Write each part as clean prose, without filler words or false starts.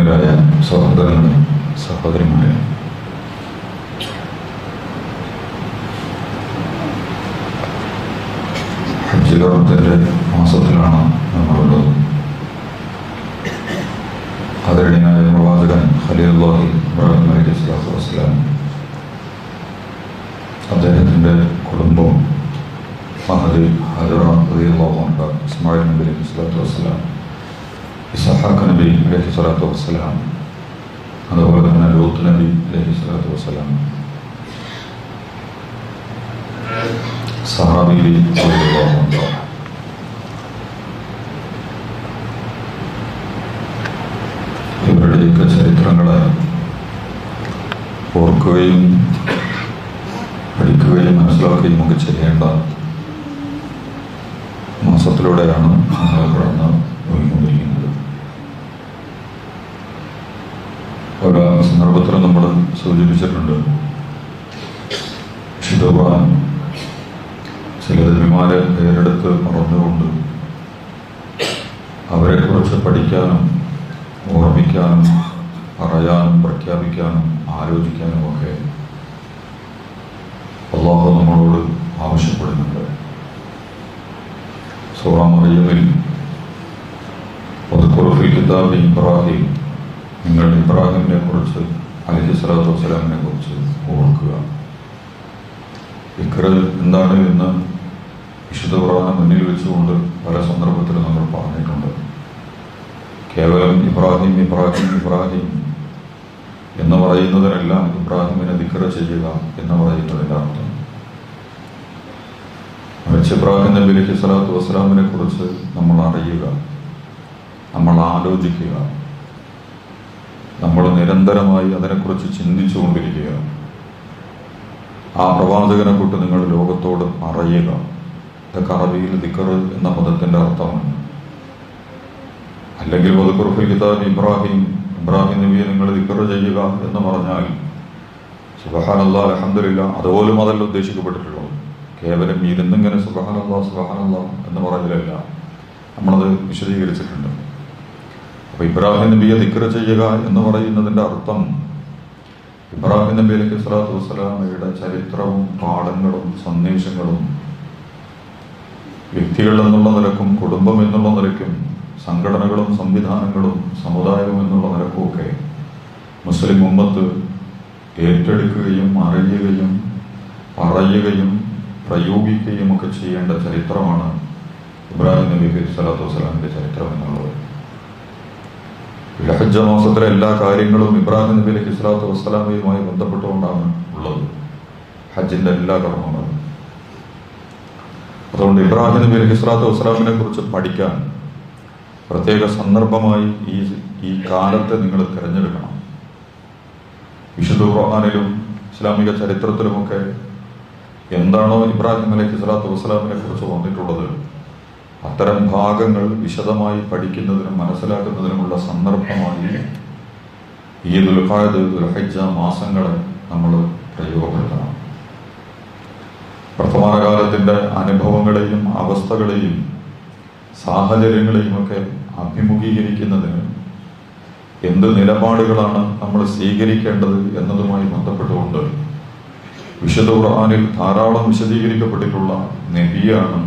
ബഹുമാന്യരായ സഹോദരങ്ങളെ, സഹോദരിമാരെ, ഹജ്ജ് കർമ്മത്തിൻ്റെ മാസത്തിലാണ് നമ്മളുള്ളത്. ആദരണീയനായ പ്രവാചകൻ ഖലീലുല്ലാഹി ഇബ്രാഹിം അലൈഹിസ്സലാത്തു വസ്സലാം, അദ്ദേഹത്തിൻ്റെ കുടുംബവും മഹദി ഹജറ റളിയല്ലാഹു അൻഹ, ഇസ്മായിൽ നബി അലൈഹിസ്സലാത്തു വസ്സലാം, ഇസ്ഹാഖ് നബി അലൈഹിസ്സലാത്തു വസ്സലാം, അതുപോലെ തന്നെ ലൂത്ത് നബി അലൈഹിസ്സലാത്തു വസ്സലാം, സഹാബി റളിയല്ലാഹു അൻഹു, ഇവരുടെയൊക്കെ ചരിത്രങ്ങളെ ഓർക്കുകയും പഠിക്കുകയും മനസ്സിലാക്കുകയും ഒക്കെ ചെയ്യേണ്ട മാസത്തിലൂടെയാണ് നമ്മൾ കടന്ന് പോയിക്കൊണ്ടിരിക്കുന്നത്. ഓരോ സന്ദർഭത്തിലും നമ്മൾ സൂചിപ്പിച്ചിട്ടുണ്ട്, വിശുദ്ധ ഖുർആൻ ചില നബിമാരെ പേരെടുത്ത് പറഞ്ഞുകൊണ്ട് അവരെക്കുറിച്ച് പഠിക്കാനും ഓർമ്മിക്കാനും പറയാനും പ്രഖ്യാപിക്കാനും ആലോചിക്കാനും ഒക്കെ അല്ലാഹു നമ്മളോട് ആവശ്യപ്പെടുന്നുണ്ട്. സൂറ മറിയമിൽ ഫിൽ കിതാബി ഇബ്രാഹിം, നിങ്ങൾ ഇബ്രാഹിമിനെ കുറിച്ച് അലൈഹിസ്സലാത്തു വസ്സലാമിനെ കുറിച്ച് ഓർക്കുക. ഇഖ്റ എന്താണ് എന്ന് വിശുദ്ധ ഖുർആനെ മുന്നിൽ വെച്ചുകൊണ്ട് പല സന്ദർഭത്തിലും നമ്മൾ പറഞ്ഞിട്ടുണ്ട്. കേവലം ഇബ്രാഹിം ഇബ്രാഹിം ഇബ്രാഹിം എന്ന് പറയുന്നതിനെല്ലാം ഇബ്രാഹിമിനെ ദിക്ർ ചെയ്യുക എന്ന് പറയുന്നതിൻ്റെ അർത്ഥം മറിച്ച് ഇബ്രാഹിം നബി അലൈഹിസ്സലാത്തു വസ്സലാമിനെ കുറിച്ച് നമ്മൾ അറിയുക, നമ്മൾ ആലോചിക്കുക, നമ്മൾ നിരന്തരമായി അതിനെക്കുറിച്ച് ചിന്തിച്ചുകൊണ്ടിരിക്കുക. ആ പ്രവാചകനെ കൊണ്ട് നിങ്ങൾ ലോകത്തോട് അറിയുക. ഇതൊക്കെ അറബിയിൽ ദിക്ർ എന്ന പദത്തിന്റെ അർത്ഥമാണ്. അല്ലെങ്കിൽ ഫിൽ കിതാബി ഇബ്രാഹിം, ഇബ്രാഹിം നബിയെ നിങ്ങൾ ദിക്ർ ചെയ്യുക എന്ന് പറഞ്ഞാൽ സുബ്ഹാനല്ലാഹ് അൽഹംദുലില്ലാഹ് അതുപോലും അതല്ല ഉദ്ദേശിക്കപ്പെട്ടിട്ടുള്ളത്. കേവലം ഇരുന്നിങ്ങനെ സുബ്ഹാനല്ലാഹ് സുബ്ഹാനല്ലാഹ് എന്ന് പറഞ്ഞതിലല്ല, നമ്മളത് വിശദീകരിച്ചിട്ടുണ്ട്. അപ്പൊ ഇബ്രാഹിം നബിയെ ദിക്ർ ചെയ്യുക എന്ന് പറയുന്നതിന്റെ അർത്ഥം ഇബ്രാഹിം നബി അലൈഹിസ്സലാത്തു വസ്സലാമയുടെ ചരിത്രവും പാഠങ്ങളും സന്ദേശങ്ങളും വ്യക്തികൾ എന്നുള്ള നിലക്കും കുടുംബം എന്നുള്ള നിലയ്ക്കും സംഘടനകളും സംവിധാനങ്ങളും സമുദായവും എന്നുള്ള നിലക്കുമൊക്കെ മുസ്ലിം ഉമ്മത്ത് ഏറ്റെടുക്കുകയും അറിയുകയും പറയുകയും പ്രയോഗിക്കുകയും ഒക്കെ ചെയ്യേണ്ട ചരിത്രമാണ് ഇബ്രാഹിം നബി അലൈഹിസ്സലാത്തു വസ്സലാമിന്റെ ചരിത്രം എന്നുള്ളത്. ഹജ്ജ് മാസത്തിലെ എല്ലാ കാര്യങ്ങളും ഇബ്രാഹിം നബി അലൈഹിസ്സലാത്തു വസ്സലാമയുമായി ബന്ധപ്പെട്ടുകൊണ്ടാണ് ഉള്ളത്, ഹജ്ജിന്റെ എല്ലാ കർമ്മങ്ങളും. അതുകൊണ്ട് ഇബ്രാഹിം നബി അലൈഹിസ്സലാത്തു വസ്സലാമിനെ കുറിച്ച് പഠിക്കാൻ പ്രത്യേക സന്ദർഭമായി ഈ കാലത്തെ നിങ്ങൾ തിരഞ്ഞെടുക്കണം. വിശുദ്ധ ഖുർആനിലും ഇസ്ലാമിക ചരിത്രത്തിലുമൊക്കെ എന്താണോ ഇബ്രാഹിം അലൈഹിസ്സലാത്തു വസ്സലാമിനെ കുറിച്ച് വന്നിട്ടുള്ളത്, അത്തരം ഭാഗങ്ങൾ വിശദമായി പഠിക്കുന്നതിനും മനസ്സിലാക്കുന്നതിനുമുള്ള സന്ദർഭമായി ഈ ദുൽഖഅദ് ദുൽഹിജ്ജ മാസങ്ങളെ നമ്മൾ പ്രയോഗപ്പെടുത്തണം. വർത്തമാനകാലത്തിന്റെ അനുഭവങ്ങളെയും അവസ്ഥകളെയും സാഹചര്യങ്ങളെയും ഒക്കെ അഭിമുഖീകരിക്കുന്നതിന് എന്ത് നിലപാടുകളാണ് നമ്മൾ സ്വീകരിക്കേണ്ടത് എന്നതുമായി ബന്ധപ്പെട്ടുകൊണ്ട് വിശുദ്ധ ഖുർആനിൽ ധാരാളം വിശദീകരിക്കപ്പെട്ടിട്ടുള്ള നബിയാണ്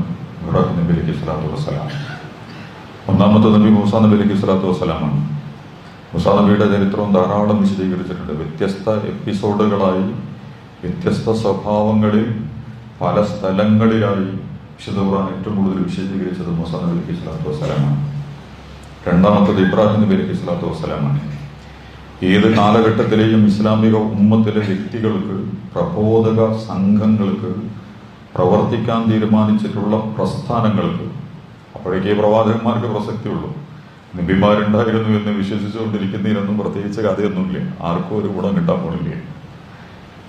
ഇബ്രാഹിം നബി അലൈഹിസ്സലാത്തു വസ്സലാം. ഒന്നാമത്തെ നബി മൂസാ നബി അലൈഹിസ്സലാത്തു വസ്സലാമാണ്. മൂസാ നബിയുടെ ചരിത്രവും ധാരാളം വിശദീകരിച്ചിട്ടുണ്ട്. വ്യത്യസ്ത എപ്പിസോഡുകളായി വ്യത്യസ്ത സ്വഭാവങ്ങളിൽ പല സ്ഥലങ്ങളിലായി വിശുദ്ധ ഖുർആൻ ഏറ്റവും കൂടുതൽ വിശദീകരിച്ചത് മൂസാ നബി അലൈഹിസ്സലാത്തു വസ്സലാമാണ്. രണ്ടാമത്തത് ഇബ്രാഹിം നബി അലൈഹിസ്സലാത്തു വസ്സലാമാണ്. ഏത് കാലഘട്ടത്തിലെയും ഇസ്ലാമിക ഉമ്മത്തിലെ വ്യക്തികൾക്ക്, പ്രബോധക സംഘങ്ങൾക്ക്, പ്രവർത്തിക്കാൻ തീരുമാനിച്ചിട്ടുള്ള പ്രസ്ഥാനങ്ങൾക്ക്, അപ്പോഴേക്കേ പ്രവാചകന്മാർക്ക് പ്രസക്തിയുള്ളൂ. നബിമാരുണ്ടായിരുന്നു എന്ന് വിശ്വസിച്ചുകൊണ്ടിരിക്കുന്നതിനൊന്നും പ്രത്യേകിച്ച് കഥയൊന്നുമില്ല, ആർക്കും ഒരു ഗുണം കിട്ടാൻ പോണില്ല.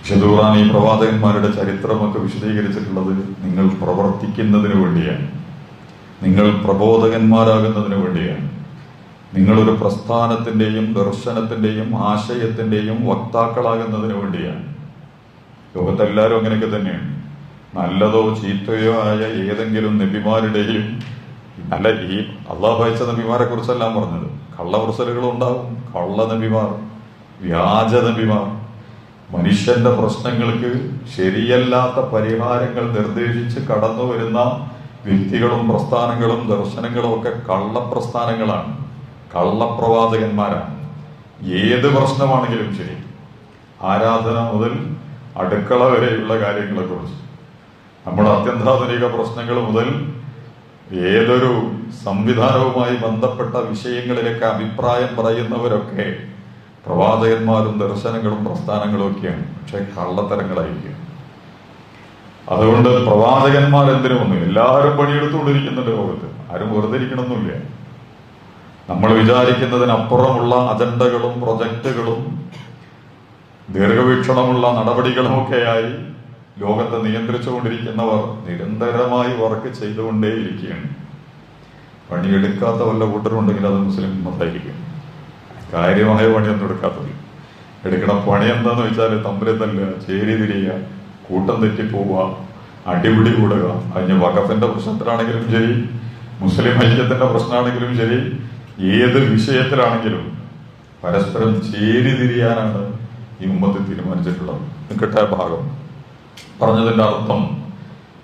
വിശുദ്ധ ഖുർആൻ ഈ പ്രവാചകന്മാരുടെ ചരിത്രമൊക്കെ വിശദീകരിച്ചിട്ടുള്ളത് നിങ്ങൾ പ്രവർത്തിക്കുന്നതിന് വേണ്ടിയാണ്, നിങ്ങൾ പ്രബോധകന്മാരാകുന്നതിന് വേണ്ടിയാണ്, നിങ്ങളൊരു പ്രസ്ഥാനത്തിന്റെയും ദർശനത്തിന്റെയും ആശയത്തിന്റെയും വക്താക്കളാകുന്നതിന് വേണ്ടിയാണ്. ലോകത്തെല്ലാവരും അങ്ങനെയൊക്കെ തന്നെയാണ്. നല്ലതോ ചീത്തയോ ആയ ഏതെങ്കിലും നബിമാരുടെയും, അല്ല ഈ അള്ളാഹു അയച്ച നബിമാരെ കുറിച്ചെല്ലാം പറഞ്ഞത്, കള്ളമുർസലുകളും ഉണ്ടാകും, കള്ള നബിമാർ, വ്യാജ നബിമാർ. മനുഷ്യന്റെ പ്രശ്നങ്ങൾക്ക് ശരിയല്ലാത്ത പരിഹാരങ്ങൾ നിർദ്ദേശിച്ച് കടന്നു വരുന്ന വ്യക്തികളും പ്രസ്ഥാനങ്ങളും ദർശനങ്ങളും ഒക്കെ കള്ളപ്രസ്ഥാനങ്ങളാണ്, കള്ളപ്രവാചകന്മാരാണ്. ഏത് പ്രശ്നമാണെങ്കിലും ശരി, ആരാധന മുതൽ അടുക്കള വരെയുള്ള കാര്യങ്ങളെ കുറിച്ച്, നമ്മുടെ അത്യന്താധുനിക പ്രശ്നങ്ങൾ മുതൽ ഏതൊരു സംവിധാനവുമായി ബന്ധപ്പെട്ട വിഷയങ്ങളിലൊക്കെ അഭിപ്രായം പറയുന്നവരൊക്കെ പ്രവാചകന്മാരും ദർശനങ്ങളും പ്രസ്ഥാനങ്ങളും ഒക്കെയാണ്. പക്ഷെ കള്ളത്തരങ്ങളായിരിക്കും. അതുകൊണ്ട് പ്രവാചകന്മാർ എന്തിനു വന്നു? എല്ലാവരും പണിയെടുത്തുകൊണ്ടിരിക്കുന്നുണ്ട് ലോകത്ത്. ആരും വെറുതെ ഇരിക്കണമെന്നില്ല. നമ്മൾ വിചാരിക്കുന്നതിനപ്പുറമുള്ള അജണ്ടകളും പ്രൊജക്ടുകളും ദീർഘവീക്ഷണമുള്ള നടപടികളുമൊക്കെയായി ലോകത്തെ നിയന്ത്രിച്ചുകൊണ്ടിരിക്കുന്നവർ നിരന്തരമായി വർക്ക് ചെയ്തുകൊണ്ടേയിരിക്കുകയാണ്. പണിയെടുക്കാത്ത വല്ല കൂട്ടരുണ്ടെങ്കിൽ അത് മുസ്ലിം ഉമ്മത്തായിരിക്കും. കാര്യമായ പണിയൊന്നും എടുക്കാത്തത്. എടുക്കണ പണി എന്താന്ന് വെച്ചാൽ തമ്മിൽ തല്ലുക, ചേരി തിരിയുക, കൂട്ടം തെറ്റിപ്പോവുക, അടിപിടി കൂടുക. അതിന് വഖഫിന്റെ പ്രശ്നത്തിലാണെങ്കിലും ശരി, മുസ്ലിം ഐക്യത്തിന്റെ പ്രശ്നമാണെങ്കിലും ശരി, ഏത് വിഷയത്തിലാണെങ്കിലും പരസ്പരം ചേരി തിരിയാനാണ് ഈ ഉമ്മത്ത് തീരുമാനിച്ചിട്ടുള്ളത്. കിട്ടായ ഭാഗം പറഞ്ഞതിന്റെ അർത്ഥം,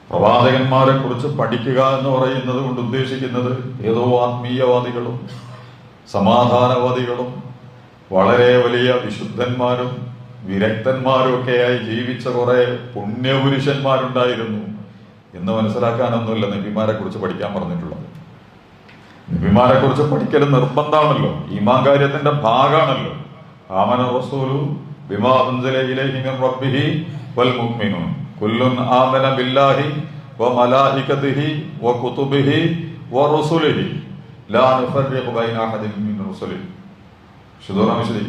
പ്രവാചകന്മാരെ കുറിച്ച് പഠിക്കുക എന്ന് പറയുന്നത് കൊണ്ട് ഉദ്ദേശിക്കുന്നത് ഏതോ ആത്മീയവാദികളും സമാധാനവാദികളും വളരെ വലിയ വിശുദ്ധന്മാരും വിരക്തന്മാരും ഒക്കെയായി ജീവിച്ച കുറെ പുണ്യപുരുഷന്മാരുണ്ടായിരുന്നു എന്ന് മനസ്സിലാക്കാനൊന്നുമില്ല നബിമാരെ കുറിച്ച് പഠിക്കാൻ പറഞ്ഞിട്ടുള്ളത്. നബിമാരെ കുറിച്ച് പഠിക്കൽ നിർബന്ധമാണല്ലോ, ഈമാൻ കാര്യത്തിന്റെ ഭാഗമാണല്ലോ. ആമന റസൂലു ബിമാ ഉൻസില ഇലൈഹി മിൻ റബ്ബിഹി വൽ മുഅ്മിനൂൻ കുല്ലുൻ ആമന ബില്ലാഹി വ മലായികതിഹി വ കുതുബിഹി വ റസൂലിഹി ലാ നുഫർരിഖു ബൈന അഹദിൻ മിൻ റസൂലിഹി.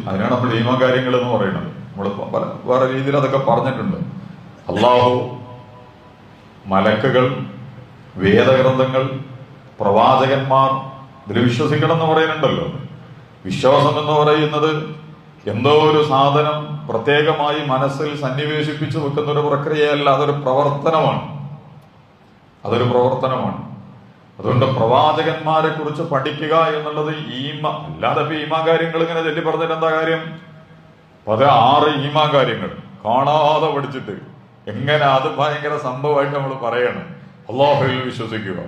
അതിനാണ് നമ്മൾ ഈമാൻ കാര്യങ്ങൾ എന്ന് പറയുന്നത്. നമ്മൾ പല വേറെ രീതിയിൽ അതൊക്കെ പറഞ്ഞിട്ടുണ്ട്. അല്ലാഹു, മലക്കുകൾ, വേദഗ്രന്ഥങ്ങൾ, പ്രവാചകന്മാർ, ഇതിൽ വിശ്വസിക്കണം എന്ന് പറയുന്നുണ്ടല്ലോ. വിശ്വാസം എന്ന് പറയുന്നത് എന്തോ ഒരു സാധനം പ്രത്യേകമായി മനസ്സിൽ സന്നിവേശിപ്പിച്ചു വെക്കുന്ന ഒരു പ്രക്രിയയല്ല, അതൊരു പ്രവർത്തനമാണ്. അതുകൊണ്ട് പ്രവാചകന്മാരെ കുറിച്ച് പഠിക്കുക എന്നുള്ളത് അല്ലാതെ ഇപ്പൊ ഈമാൻ കാര്യങ്ങൾ ഇങ്ങനെ ചൊല്ലി പറഞ്ഞിട്ട് എന്താ കാര്യം? 16 ഈമാൻ കാര്യങ്ങൾ കാണാതെ പഠിച്ചിട്ട് എങ്ങനെ അത് ഭയങ്കര സംഭവമായിട്ട് നമ്മൾ പറയണം. അല്ലാഹുവിൽ വിശ്വസിക്കുക,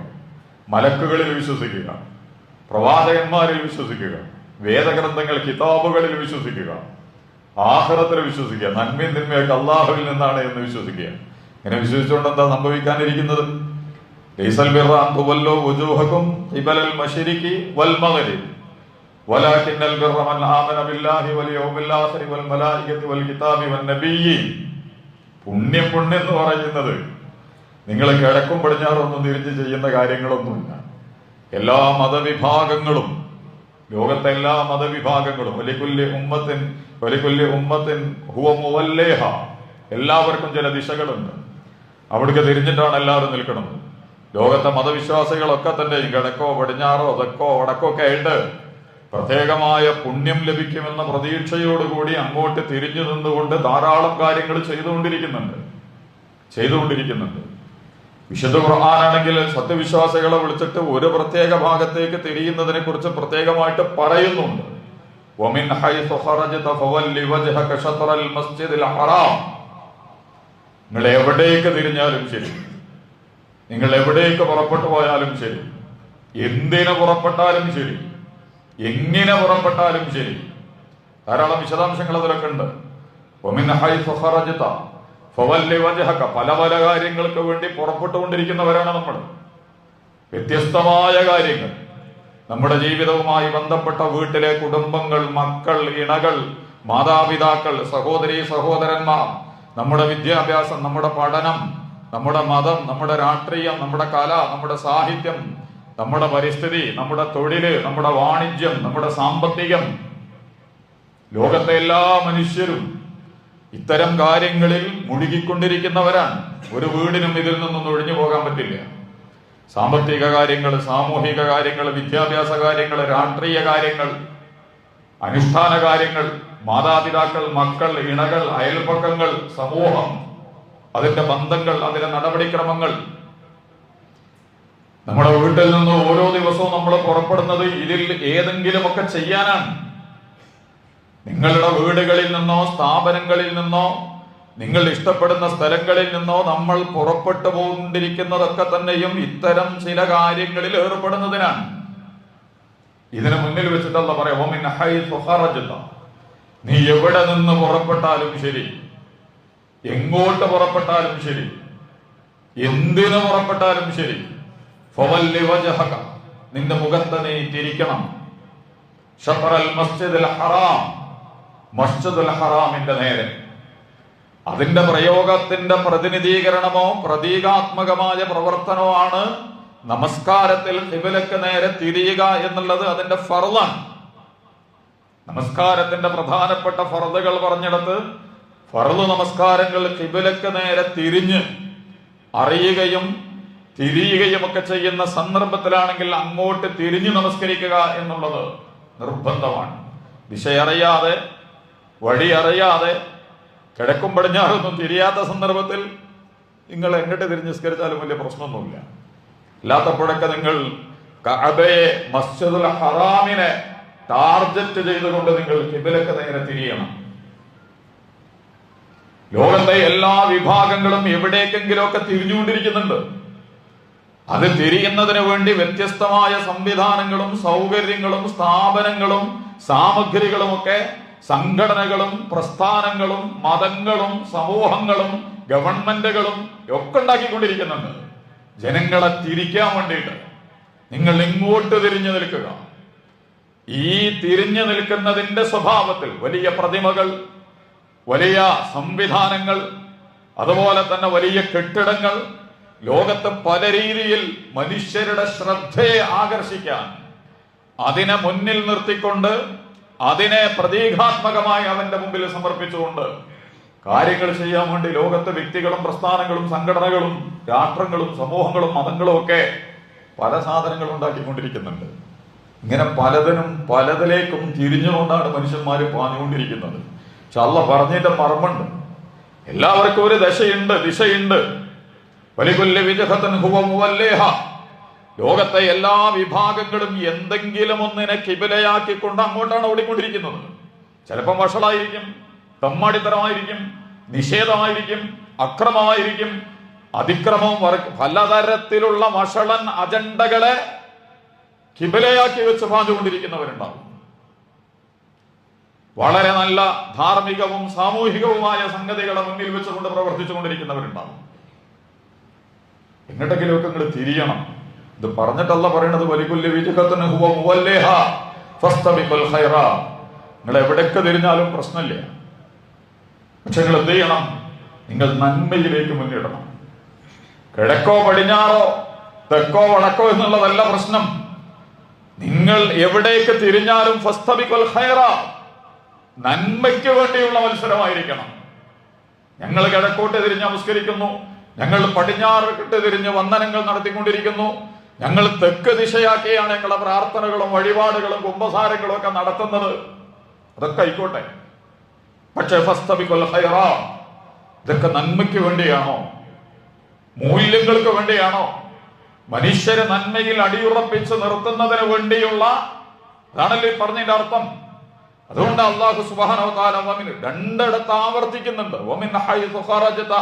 മലക്കുകളിൽ വിശ്വസിക്കുക, പ്രവാചകന്മാരിൽ വിശ്വസിക്കുക, വേദഗ്രന്ഥങ്ങൾ കിതാബുകളിൽ വിശ്വസിക്കുക, ആഖിറത്തിൽ വിശ്വസിക്കുക, നന്മയും തിന്മയൊക്കെ അല്ലാഹുവിൽ നിന്നാണ് എന്ന് വിശ്വസിക്കുക. ഇങ്ങനെ വിശ്വസിച്ചുകൊണ്ട് എന്താ സംഭവിക്കാനിരിക്കുന്നത്? ലൈസൽ ബിർറ അൻ തുവല്ലൂ വുജൂഹകും ഖിബലൽ മശ്രിഖി വൽ മഗ്രിബ് വലാകിന്നൽ ബിർറ മൻ ആമന ബില്ലാഹി വൽ യൗമിൽ ആഖിരി വൽ മലായികതി വൽ കിതാബി വൻ നബിയ്യീൻ. പുണ്യം എന്ന് പറയുന്നത് നിങ്ങൾ കിഴക്കും പടിഞ്ഞാറൊന്നും തിരിഞ്ഞ് ചെയ്യുന്ന കാര്യങ്ങളൊന്നുമില്ല. എല്ലാ മതവിഭാഗങ്ങളും, ലോകത്തെ എല്ലാ മതവിഭാഗങ്ങളും വലിക്കുല്യ ഉമ്മത്തിൻ ഹുവ മുവല്ലേഹ, എല്ലാവർക്കും ചില ദിശകളുണ്ട്. അവിടേക്ക് തിരിഞ്ഞിട്ടാണ് എല്ലാവരും നിൽക്കുന്നത്. ലോകത്തെ മതവിശ്വാസികളൊക്കെ തന്നെ കിഴക്കോ പടിഞ്ഞാറോ തെക്കോ വടക്കോ ഒക്കെ ആയിട്ട് പ്രത്യേകമായ പുണ്യം ലഭിക്കുമെന്ന പ്രതീക്ഷയോടുകൂടി അങ്ങോട്ട് തിരിഞ്ഞു നിന്നുകൊണ്ട് ധാരാളം കാര്യങ്ങൾ ചെയ്തുകൊണ്ടിരിക്കുന്നുണ്ട്. വിശുദ്ധ ഖുർആനാണെങ്കിൽ സത്യവിശ്വാസികളെ വിളിച്ചിട്ട് ഒരു പ്രത്യേക ഭാഗത്തേക്ക് തിരിയുന്നതിനെ കുറിച്ച് പ്രത്യേകമായിട്ട് പറയുന്നുണ്ട്. വമിൻ ഹൈസു ഖറജത ഫവല്ലി വജ്ഹക ശത്റൽ മസ്ജിദിൽ ഹറാം. നിങ്ങൾ എവിടേക്ക് തിരിഞ്ഞാലും ശരി, നിങ്ങൾ എവിടേക്ക് പുറപ്പെട്ടു പോയാലും ശരി, എന്തിനു പുറപ്പെട്ടാലും ശരി, എങ്ങനെ പുറപ്പെട്ടാലും ശരി, ധാരാളം വിശദാംശങ്ങൾ അതിലൊക്കെ ഉണ്ട്. വമിൻ ഹൈസു ഖറജത ഫവല്ലി വജ്ഹക, പല പല കാര്യങ്ങൾക്ക് വേണ്ടി പുറപ്പെട്ടുകൊണ്ടിരിക്കുന്നവരാണ് നമ്മൾ. വ്യത്യസ്തമായ കാര്യങ്ങൾ, നമ്മുടെ ജീവിതവുമായി ബന്ധപ്പെട്ട വീട്ടിലെ കുടുംബങ്ങൾ, മക്കൾ, ഇണകൾ, മാതാപിതാക്കൾ, സഹോദരീ സഹോദരന്മാർ, നമ്മുടെ വിദ്യാഭ്യാസം, നമ്മുടെ പഠനം, നമ്മുടെ മതം, നമ്മുടെ രാഷ്ട്രീയം, നമ്മുടെ കല, നമ്മുടെ സാഹിത്യം, നമ്മുടെ പരിസ്ഥിതി, നമ്മുടെ തൊഴില്, നമ്മുടെ വാണിജ്യം, നമ്മുടെ സാമ്പത്തികം. ലോകത്തെ എല്ലാ മനുഷ്യരും ഇത്തരം കാര്യങ്ങളിൽ മുഴുകിക്കൊണ്ടിരിക്കുന്നവരാണ്. ഒരു വീടിനും ഇതിൽ നിന്നൊന്നും ഒഴിഞ്ഞു പോകാൻ പറ്റില്ല. സാമ്പത്തിക കാര്യങ്ങൾ, സാമൂഹിക കാര്യങ്ങൾ, വിദ്യാഭ്യാസ കാര്യങ്ങൾ, രാഷ്ട്രീയ കാര്യങ്ങൾ, അനുഷ്ഠാന കാര്യങ്ങൾ, മാതാപിതാക്കൾ, മക്കൾ, ഇണകൾ, അയൽപക്കങ്ങൾ, സമൂഹം, അതിന്റെ ബന്ധങ്ങൾ, അതിന്റെ നടപടിക്രമങ്ങൾ, നമ്മുടെ വീട്ടിൽ നിന്ന് ഓരോ ദിവസവും നമ്മൾ പുറപ്പെടുന്നത് ഇതിൽ ഏതെങ്കിലുമൊക്കെ ചെയ്യാനാണ്. നിങ്ങളുടെ വീടുകളിൽ നിന്നോ സ്ഥാപനങ്ങളിൽ നിന്നോ നിങ്ങൾ ഇഷ്ടപ്പെടുന്ന സ്ഥലങ്ങളിൽ നിന്നോ നമ്മൾ പുറപ്പെട്ടു പോകൊണ്ടിരിക്കുന്നതൊക്കെ തന്നെയും ഇത്തരം ചില കാര്യങ്ങളിൽ ഏർപ്പെടുന്നതിനാണ്. ഇതിന് മുന്നിൽ വെച്ചിട്ടല്ല പറയാം, നീ എവിടെ നിന്ന് പുറപ്പെട്ടാലും ശരി, എങ്ങോട്ട് പുറപ്പെട്ടാലും ശരി, എന്തിനു പുറപ്പെട്ടാലും ശരി, നിന്റെ മുഖത്തെ നീ തിരിക്കണം. ഷത്റൽ മസ്ജിദുൽ ഹറാം, മസ്ജിദുൽ ഹറാമിന്റെ നേരെ. അതിന്റെ പ്രയോഗത്തിന്റെ പ്രതിനിധീകരണമോ പ്രതീകാത്മകമായ പ്രവർത്തനമോ ആണ് നമസ്കാരത്തിൽ ഖിബലക്ക് നേരെ തിരിയുക എന്നുള്ളത്. അതിന്റെ ഫർളാണ്. നമസ്കാരത്തിന്റെ പ്രധാനപ്പെട്ട ഫർളുകൾ പറഞ്ഞിടത്ത് ഫർള് നമസ്കാരങ്ങൾ ഖിബലക്ക് നേരെ തിരിഞ്ഞ് അറിയുകയും തിരിയുകയും ഒക്കെ ചെയ്യുന്ന സന്ദർഭത്തിലാണെങ്കിൽ അങ്ങോട്ട് തിരിഞ്ഞു നമസ്കരിക്കുക എന്നുള്ളത് നിർബന്ധമാണ്. ദിശയറിയാതെ വഴി അറിയാതെ കിഴക്കും പടിഞ്ഞാറൊന്നും തിരിയാത്ത സന്ദർഭത്തിൽ നിങ്ങൾ എങ്ങോട്ട് തിരിഞ്ഞ് നിസ്കരിച്ചാലും വലിയ പ്രശ്നമൊന്നുമില്ല. അല്ലാത്തപ്പോഴൊക്കെ നിങ്ങൾ കഅബയെ, മസ്ജിദുൽ ഹറാമിനെ ടാർഗറ്റ് ചെയ്തുകൊണ്ട് നിങ്ങൾ ഖിബലക്ക് നേരെ തിരിയണം. ലോകത്തെ എല്ലാ വിഭാഗങ്ങളും എവിടേക്കെങ്കിലുമൊക്കെ തിരിഞ്ഞുകൊണ്ടിരിക്കുന്നുണ്ട്. അത് തിരിയുന്നതിന് വേണ്ടി വ്യത്യസ്തമായ സംവിധാനങ്ങളും സൗകര്യങ്ങളും സ്ഥാപനങ്ങളും സാമഗ്രികളുമൊക്കെ സംഘടനകളും പ്രസ്ഥാനങ്ങളും മതങ്ങളും സമൂഹങ്ങളും ഗവൺമെന്റുകളും ഒക്കെ ഉണ്ടാക്കിക്കൊണ്ടിരിക്കുന്നുണ്ട്. ജനങ്ങളെ തിരിക്കാൻ വേണ്ടിയിട്ട് നിങ്ങൾ ഇങ്ങോട്ട് തിരിഞ്ഞു നിൽക്കുക. ഈ തിരിഞ്ഞു നിൽക്കുന്നതിന്റെ സ്വഭാവത്തിൽ വലിയ പ്രതിമകൾ, വലിയ സംവിധാനങ്ങൾ, അതുപോലെ തന്നെ വലിയ കെട്ടിടങ്ങൾ, ലോകത്ത് പല രീതിയിൽ മനുഷ്യരുടെ ശ്രദ്ധയെ ആകർഷിക്കാൻ അതിനെ മുന്നിൽ നിർത്തിക്കൊണ്ട് അതിനെ പ്രതീകാത്മകമായി അവന്റെ മുമ്പിൽ സമർപ്പിച്ചുകൊണ്ട് കാര്യങ്ങൾ ചെയ്യാൻ വേണ്ടി ലോകത്തെ വ്യക്തികളും പ്രസ്ഥാനങ്ങളും സംഘടനകളും രാഷ്ട്രങ്ങളും സമൂഹങ്ങളും മതങ്ങളും ഒക്കെ പല സാധനങ്ങളും ഉണ്ടാക്കിക്കൊണ്ടിരിക്കുന്നുണ്ട്. ഇങ്ങനെ പലതിനും പലതിലേക്കും തിരിഞ്ഞുകൊണ്ടാണ് മനുഷ്യന്മാർ പാഞ്ഞുകൊണ്ടിരിക്കുന്നത്. പക്ഷെ അല്ലാഹ് പറഞ്ഞതിന്റെ മർമ്മമുണ്ട്. എല്ലാവർക്കും ഒരു ദിശയുണ്ട്. വലികുല്ലി വിജ്ഹതൻ ഹുവ മുവല്ലിഹ. ലോകത്തെ എല്ലാ വിഭാഗങ്ങളും എന്തെങ്കിലും ഒന്നിനെ കിബിലയാക്കിക്കൊണ്ട് അങ്ങോട്ടാണ് ഓടിക്കൊണ്ടിരിക്കുന്നത്. ചിലപ്പം വഷളായിരിക്കും, തമ്മാടിത്തരമായിരിക്കും, നിഷേധമായിരിക്കും, അക്രമമായിരിക്കും, അതിക്രമവും പലതരത്തിലുള്ള വഷളൻ അജണ്ടകളെ കിബിലയാക്കി വെച്ച് പാഞ്ഞുകൊണ്ടിരിക്കുന്നവരുണ്ടാവും. വളരെ നല്ല ധാർമ്മികവും സാമൂഹികവുമായ സംഗതികളെ മുന്നിൽ വെച്ചുകൊണ്ട് പ്രവർത്തിച്ചുകൊണ്ടിരിക്കുന്നവരുണ്ടാവും. എങ്ങോട്ടെങ്കിലുമൊക്കെ നിങ്ങൾ തിരിയണം. ഇത് പറഞ്ഞിട്ടല്ല പറയണത്, വലികുല്ലി വിജ്ഹതൻ ഹുവ മുവല്ലിഹ ഫസ്തബിഖുൽ ഖൈറാ. നിങ്ങൾ എവിടേക്ക് തിരിഞ്ഞാലും പ്രശ്നമില്ല. പക്ഷെ നിങ്ങൾ എന്ത് ചെയ്യണം? നിങ്ങൾ നന്മയിലേക്ക് മുന്നിടണം. കിഴക്കോ പടിഞ്ഞാറോ തെക്കോ വടക്കോ എന്നുള്ളതല്ല പ്രശ്നം. നിങ്ങൾ എവിടേക്ക് തിരിഞ്ഞാലും ഫസ്തബിഖുൽ ഖൈറാ, നന്മയ്ക്ക് വേണ്ടിയുള്ള മത്സരമായിരിക്കണം. ഞങ്ങൾ കിഴക്കോട്ട് തിരിഞ്ഞ് നമസ്കരിക്കുന്നു, ഞങ്ങൾ പടിഞ്ഞാറോട്ട് തിരിഞ്ഞ് വന്ദനങ്ങൾ നടത്തിക്കൊണ്ടിരിക്കുന്നു, ഞങ്ങൾ തെക്ക് ദിശയാക്കിയാണ് ഞങ്ങളുടെ പ്രാർത്ഥനകളും വഴിപാടുകളും കുമ്പസാരങ്ങളും ഒക്കെ നടത്തുന്നത്. അതൊക്കെ ആയിക്കോട്ടെ. പക്ഷെ ഫസ്തബിഖുൽ ഖൈറാ, ഇതൊക്കെ നന്മയ്ക്ക് വേണ്ടിയാണോ? മൂല്യങ്ങൾക്ക് വേണ്ടിയാണോ? മനുഷ്യരെ നന്മയിൽ അടിയുറപ്പിച്ച് നിർത്തുന്നതിന് വേണ്ടിയുള്ള അതാണല്ലോ ഈ പറഞ്ഞതിന്റെ അർത്ഥം. അതുകൊണ്ട് അല്ലാഹു സുബ്ഹാനഹു വ തആല രണ്ടിടത്ത് ആവർത്തിക്കുന്നുണ്ട്. വമിൻ ഹൈസു ഖറജത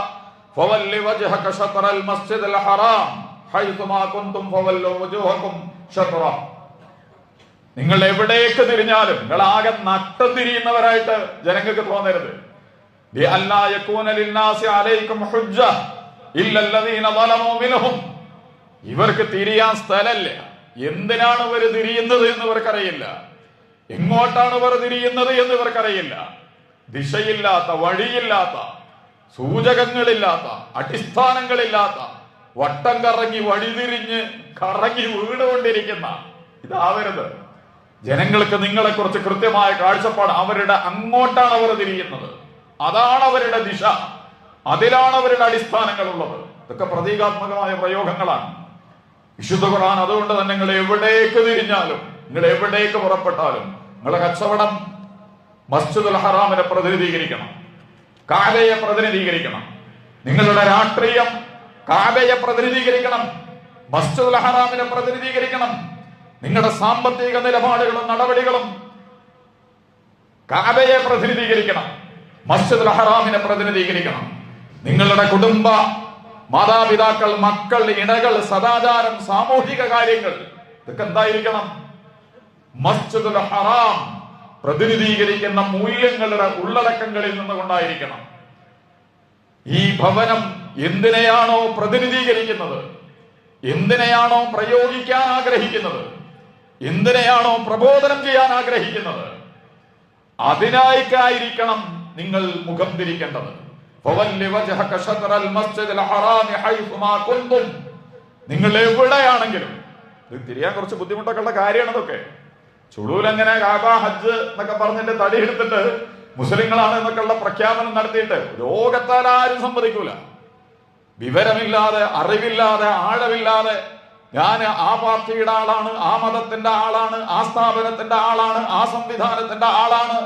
ഫവല്ലി വജ്ഹക ശത്റൽ മസ്ജിദുൽ ഹറാം ഹൈസുമാ കുൻതും ഫവല്ലു വജൂഹകും ശത്റ. നിങ്ങൾ എവിടേക്ക് തിരിഞ്ഞാലും നിങ്ങൾ ആകെ നട്ടം തിരിയുന്നവരായിട്ട് ജനങ്ങൾക്ക് തോന്നരുത്. ലിഅല്ലാ യകൂന ലിന്നാസി അലൈക്കും ഹുജ്ജ ഇല്ലല്ലദീന ളലമൂ മിൻഹും. ഇവർക്ക് തിരിയാൻ സ്ഥലമില്ല. എന്തിനാണ് ഇവർ തിരിയുന്നത് എന്ന് ഇവർക്കറിയില്ല. എങ്ങോട്ടാണ് ഇവർ തിരിയുന്നത് എന്ന് ഇവർക്കറിയില്ല. ദിശയില്ലാത്ത, വഴിയില്ലാത്ത, സൂചകങ്ങളില്ലാത്ത, അടിസ്ഥാനങ്ങളില്ലാത്ത, വട്ടം കറങ്ങി വഴിതിരിഞ്ഞ് കറങ്ങി വീണുകൊണ്ടിരിക്കുന്ന ഇതാവരുത്. ജനങ്ങൾക്ക് നിങ്ങളെ കുറിച്ച് കൃത്യമായ കാഴ്ചപ്പാട്. അവരുടെ അങ്ങോട്ടാണ് അവർ തിരിയുന്നത്. അതാണ് അവരുടെ ദിശ. അതിലാണ് അവരുടെ അടിസ്ഥാനങ്ങൾ ഉള്ളത്. ഇതൊക്കെ പ്രതീകാത്മകമായ പ്രയോഗങ്ങളാണ്. വിശുദ്ധ ഖുർആൻ അതുകൊണ്ട് തന്നെ നിങ്ങൾ എവിടേക്ക് തിരിഞ്ഞാലും, നിങ്ങൾ എവിടേക്ക് പുറപ്പെട്ടാലും നിങ്ങളുടെ കച്ചവടം മസ്ജിദുൽ ഹറാമിനെ പ്രതിനിധീകരിക്കണം, കാബയെ പ്രതിനിധീകരിക്കണം. നിങ്ങളുടെ രാഷ്ട്രീയം കാബയെ പ്രതിനിധീകരിക്കണം. മസ്ജിദുൽ ഹറാമിനെ പ്രതിനിധീകരിക്കണം. നിങ്ങളുടെ സാമ്പത്തിക നിലപാടുകളും നടപടികളും കഅബയെ പ്രതിനിധീകരിക്കണം, മസ്ജിദുൽ ഹറാമിനെ പ്രതിനിധീകരിക്കണം. നിങ്ങളുടെ കുടുംബ, മാതാപിതാക്കൾ, മക്കൾ, ഇണകൾ, സദാചാരം, സാമൂഹിക കാര്യങ്ങൾ ഇതൊക്കെ എന്തായിരിക്കണം? മസ്ജിദുൽ ഹറാം പ്രതിനിധീകരിക്കുന്ന മൂല്യങ്ങളുടെ ഉള്ളടക്കങ്ങളിൽ നിന്നുകൊണ്ടായിരിക്കണം. ഈ ഭവനം എന്തിനെയാണോ പ്രതിനിധീകരിക്കുന്നത്, എന്തിനെയാണോ പ്രയോഗിക്കാൻ ആഗ്രഹിക്കുന്നത്, എന്തിനെയാണോ പ്രബോധനം ചെയ്യാൻ ആഗ്രഹിക്കുന്നത്, അതിനായിട്ടായിരിക്കണം നിങ്ങൾ മുഖം തിരിക്കേണ്ടത്. നിങ്ങൾ എവിടെയാണെങ്കിലും, ഇത് തിരിയാൻ കുറച്ച് ബുദ്ധിമുട്ടൊക്കെ ഉള്ള കാര്യമാണ് ഇതൊക്കെ. ചുളൂലങ്ങനെ കാബ, ഹജ്ജ് എന്നൊക്കെ പറഞ്ഞിട്ട് തടി എടുത്തിട്ട് മുസ്ലിങ്ങളാണ് എന്നൊക്കെയുള്ള പ്രഖ്യാപനം നടത്തിയിട്ട് ലോകത്താൽ ആരും സമ്മതിക്കൂല. വിവരമില്ലാതെ, അറിവില്ലാതെ, ആഴമില്ലാതെ ഞാൻ ആ പാർട്ടിയുടെ ആളാണ്, ആ മതത്തിന്റെ ആളാണ്, ആ സ്ഥാപനത്തിന്റെ ആളാണ്, ആ സംവിധാനത്തിന്റെ ആളാണ്,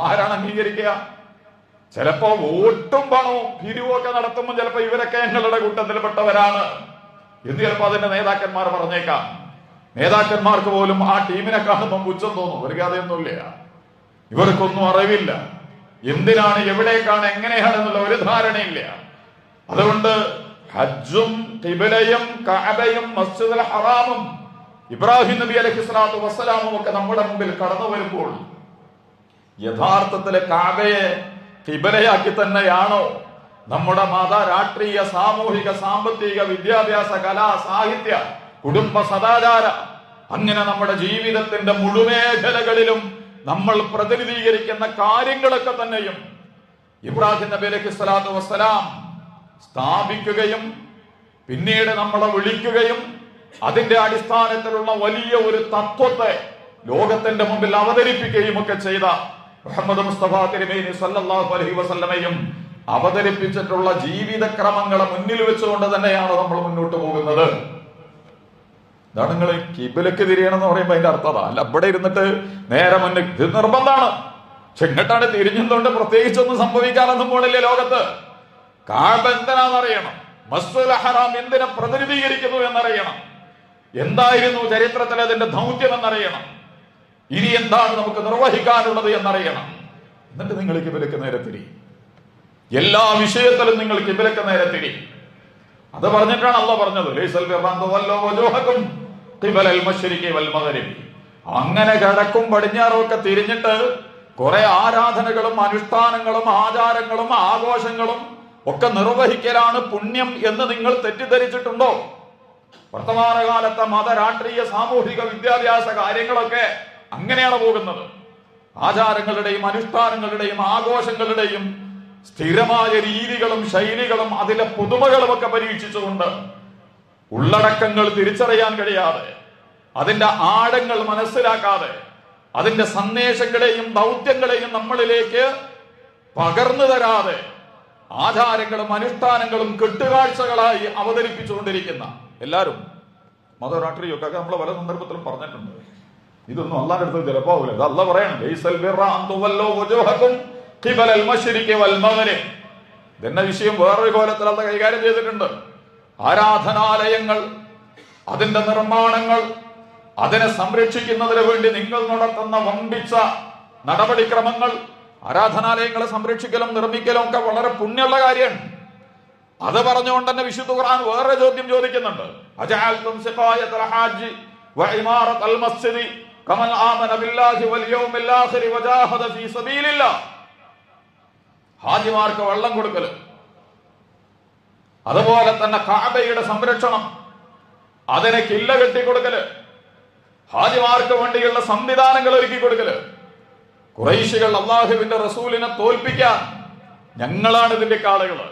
ആരാണ് അംഗീകരിക്കുക? ചിലപ്പോ വോട്ടും പണവും പിരിവും ഒക്കെ നടത്തുമ്പോൾ ചിലപ്പോ ഇവരൊക്കെ ഞങ്ങളുടെ കൂട്ടത്തിൽപ്പെട്ടവരാണ് എന്ന് ചിലപ്പോ അതിന്റെ നേതാക്കന്മാർ പറഞ്ഞേക്കാം. നേതാക്കന്മാർക്ക് പോലും ആ ടീമിനെ കാണുമ്പോൾ പുച്ഛം തോന്നും. ഒരു കഥയൊന്നുമില്ല, ഇവർക്കൊന്നും അറിവില്ല, എന്തിനാണ്, എവിടേക്കാണ്, എങ്ങനെയാണ് എന്നുള്ള ഒരു ധാരണയില്ല. അതുകൊണ്ട് ഹജ്ജും ഖിബലയും കഅബയും മസ്ജിദുൽ ഹറാമും ഇബ്രാഹിം നബി അലൈഹിസ്സലാത്തു വസ്സലാമും ഒക്കെ നമ്മുടെ മുമ്പിൽ കടന്നു വരുമ്പോൾ യഥാർത്ഥത്തിലെ കഅബയെ ഖിബലയാക്കി തന്നെയാണോ നമ്മുടെ മത, രാഷ്ട്രീയ, സാമൂഹിക, സാമ്പത്തിക, വിദ്യാഭ്യാസ, കലാ, സാഹിത്യ, കുടുംബ, സദാചാര, അങ്ങനെ നമ്മുടെ ജീവിതത്തിന്റെ മുഴുമേഖലകളിലും നമ്മൾ പ്രതിനിധീകരിക്കുന്ന കാര്യങ്ങളൊക്കെ തന്നെയും ഇബ്രാഹിം നബി അലൈഹിസ്സലാത്തു വസ്സലാം സ്ഥാപിക്കുകയും പിന്നീട് നമ്മളെ വിളിക്കുകയും അതിന്റെ അടിസ്ഥാനത്തിലുള്ള വലിയ ഒരു തത്വത്തെ ലോകത്തിന്റെ മുമ്പിൽ അവതരിപ്പിക്കുകയും ഒക്കെ ചെയ്ത മുഹമ്മദ് മുസ്തഫ തിരുമേനി സല്ലല്ലാഹു അലൈഹി വസല്ലമയും അവതരിപ്പിച്ചിട്ടുള്ള ജീവിതക്രമങ്ങളെ മുന്നിൽ വെച്ചുകൊണ്ട് തന്നെയാണ് നമ്മൾ മുന്നോട്ട് പോകുന്നത്. ഇതാണ് നിങ്ങൾ കിബിലക്ക് തിരിയണം എന്ന് പറയുമ്പോൾ അതിന്റെ അർത്ഥം അല്ല ഇവിടെ ഇരുന്നിട്ട് നേരെ മുന്നിൽ, ഇത് നിർബന്ധമാണ്. ചെങ്ങട്ടാണ് തിരിഞ്ഞുകൊണ്ട് പ്രത്യേകിച്ചൊന്നും സംഭവിക്കാനൊന്നും പോണില്ലേ ലോകത്ത്. കഅബ എന്തിനാണെന്നറിയണം, മസ്ജിദുൽ ഹറാം എന്തിനെ പ്രതിനിധീകരിക്കുന്നു എന്നറിയണം, എന്തായിരുന്നു ചരിത്രത്തിൽ അതിന്റെ ദൗത്യം എന്നറിയണം, ഇനി എന്താണ് നമുക്ക് നിർവഹിക്കാനുള്ളത് എന്നറിയണം. എന്നിട്ട് നിങ്ങൾ കിബിലക്ക് നേരെ തിരി, എല്ലാ വിഷയത്തിലും നിങ്ങൾ കിബിലക്ക് നേരെ തിരി. അത് പറഞ്ഞിട്ടാണ് അല്ലാഹ് പറഞ്ഞത്, ലൈസൽ ബിർറ അൻ തുവല്ലൂ വജൂഹകും ഖിബലൽ മശ്രിഖി വൽ മഗ്രിബി. അങ്ങനെ കിഴക്കും പടിഞ്ഞാറും ഒക്കെ തിരിഞ്ഞിട്ട് കുറെ ആരാധനകളും അനുഷ്ഠാനങ്ങളും ആചാരങ്ങളും ആഘോഷങ്ങളും ഒക്കെ നിർവഹിക്കലാണ് പുണ്യം എന്ന് നിങ്ങൾ തെറ്റിദ്ധരിച്ചിട്ടുണ്ടോ? വർത്തമാനകാലത്തെ മത, രാഷ്ട്രീയ, സാമൂഹിക, വിദ്യാഭ്യാസ കാര്യങ്ങളൊക്കെ അങ്ങനെയാണ് പോകുന്നത്. ആചാരങ്ങളുടെയും അനുഷ്ഠാനങ്ങളുടെയും ആഘോഷങ്ങളുടെയും സ്ഥിരമായ രീതികളും ശൈലികളും അതിലെ പുതുമകളും ഒക്കെ പരീക്ഷിച്ചുകൊണ്ട് ഉള്ളടക്കങ്ങൾ തിരിച്ചറിയാൻ കഴിയാതെ, അതിന്റെ ആഴങ്ങൾ മനസ്സിലാക്കാതെ, അതിന്റെ സന്ദേശങ്ങളെയും ദൗത്യങ്ങളെയും നമ്മളിലേക്ക് പകർന്നു തരാതെ ആചാരങ്ങളും അനുഷ്ഠാനങ്ങളും കെട്ടുകാഴ്ചകളായി അവതരിപ്പിച്ചുകൊണ്ടിരിക്കുന്ന എല്ലാവരും മത, രാഷ്ട്രീയമൊക്കെ നമ്മൾ പല സന്ദർഭത്തിലും പറഞ്ഞിട്ടുണ്ട്. ഇതൊന്നും അല്ലാഹുവിന്റെ അടുത്ത് ചിലപ്പോവില്ല. ഇത് അല്ലാഹ് പറയണം, ലൈസൽ ബിർറ അൻ തുവല്ലൂ വജൂഹകും ഖിബലൽ മശ്രിഖി വൽ മഗ്രിബ്. ഇതെന്ന വിഷയം വേറൊരു കോലത്തിൽ അല്ലാഹ് കൈകാര്യം ചെയ്തിട്ടുണ്ട്. ആരാധനാലയങ്ങൾ, അതിന്റെ നിർമ്മാണങ്ങൾ, അതിനെ സംരക്ഷിക്കുന്നതിന് വേണ്ടി നിങ്ങൾ നടത്തുന്ന വമ്പിച്ച നടപടിക്രമങ്ങൾ, ആരാധനാലയങ്ങളെ സംരക്ഷിക്കലും നിർമ്മിക്കലും ഒക്കെ വളരെ പുണ്യമുള്ള കാര്യമാണ്. അത് പറഞ്ഞുകൊണ്ട് തന്നെ വിശുദ്ധ ഖുർആൻ വേറെ ചോദ്യം ചോദിക്കുന്നുണ്ട്. അജഅൽതും സിഖായത്തുൽ ഹാജി വഇമാറത്തുൽ മസ്ജിദി കമൻ ആമന ബില്ലാഹി വൽ യൗമിൽ ആഖിരി വജാഹദ ഫീ സബീലില്ലാഹ്. ഹാജിമാർക്ക് വെള്ളം കൊടുക്കല്, അതുപോലെ തന്നെ കഅബയുടെ സംരക്ഷണം, അതിനെ കില്ല കെട്ടിക്കൊടുക്കല്, ഹാജിമാർക്ക് വേണ്ടിയുള്ള സംവിധാനങ്ങൾ ഒരുക്കി കൊടുക്കല്. ഖുറൈശികൾ അല്ലാഹുവിന്റെ റസൂലിനെ തോൽപ്പിക്കാൻ ഞങ്ങളാണ് ഇതിന്റെ ആളുകള്,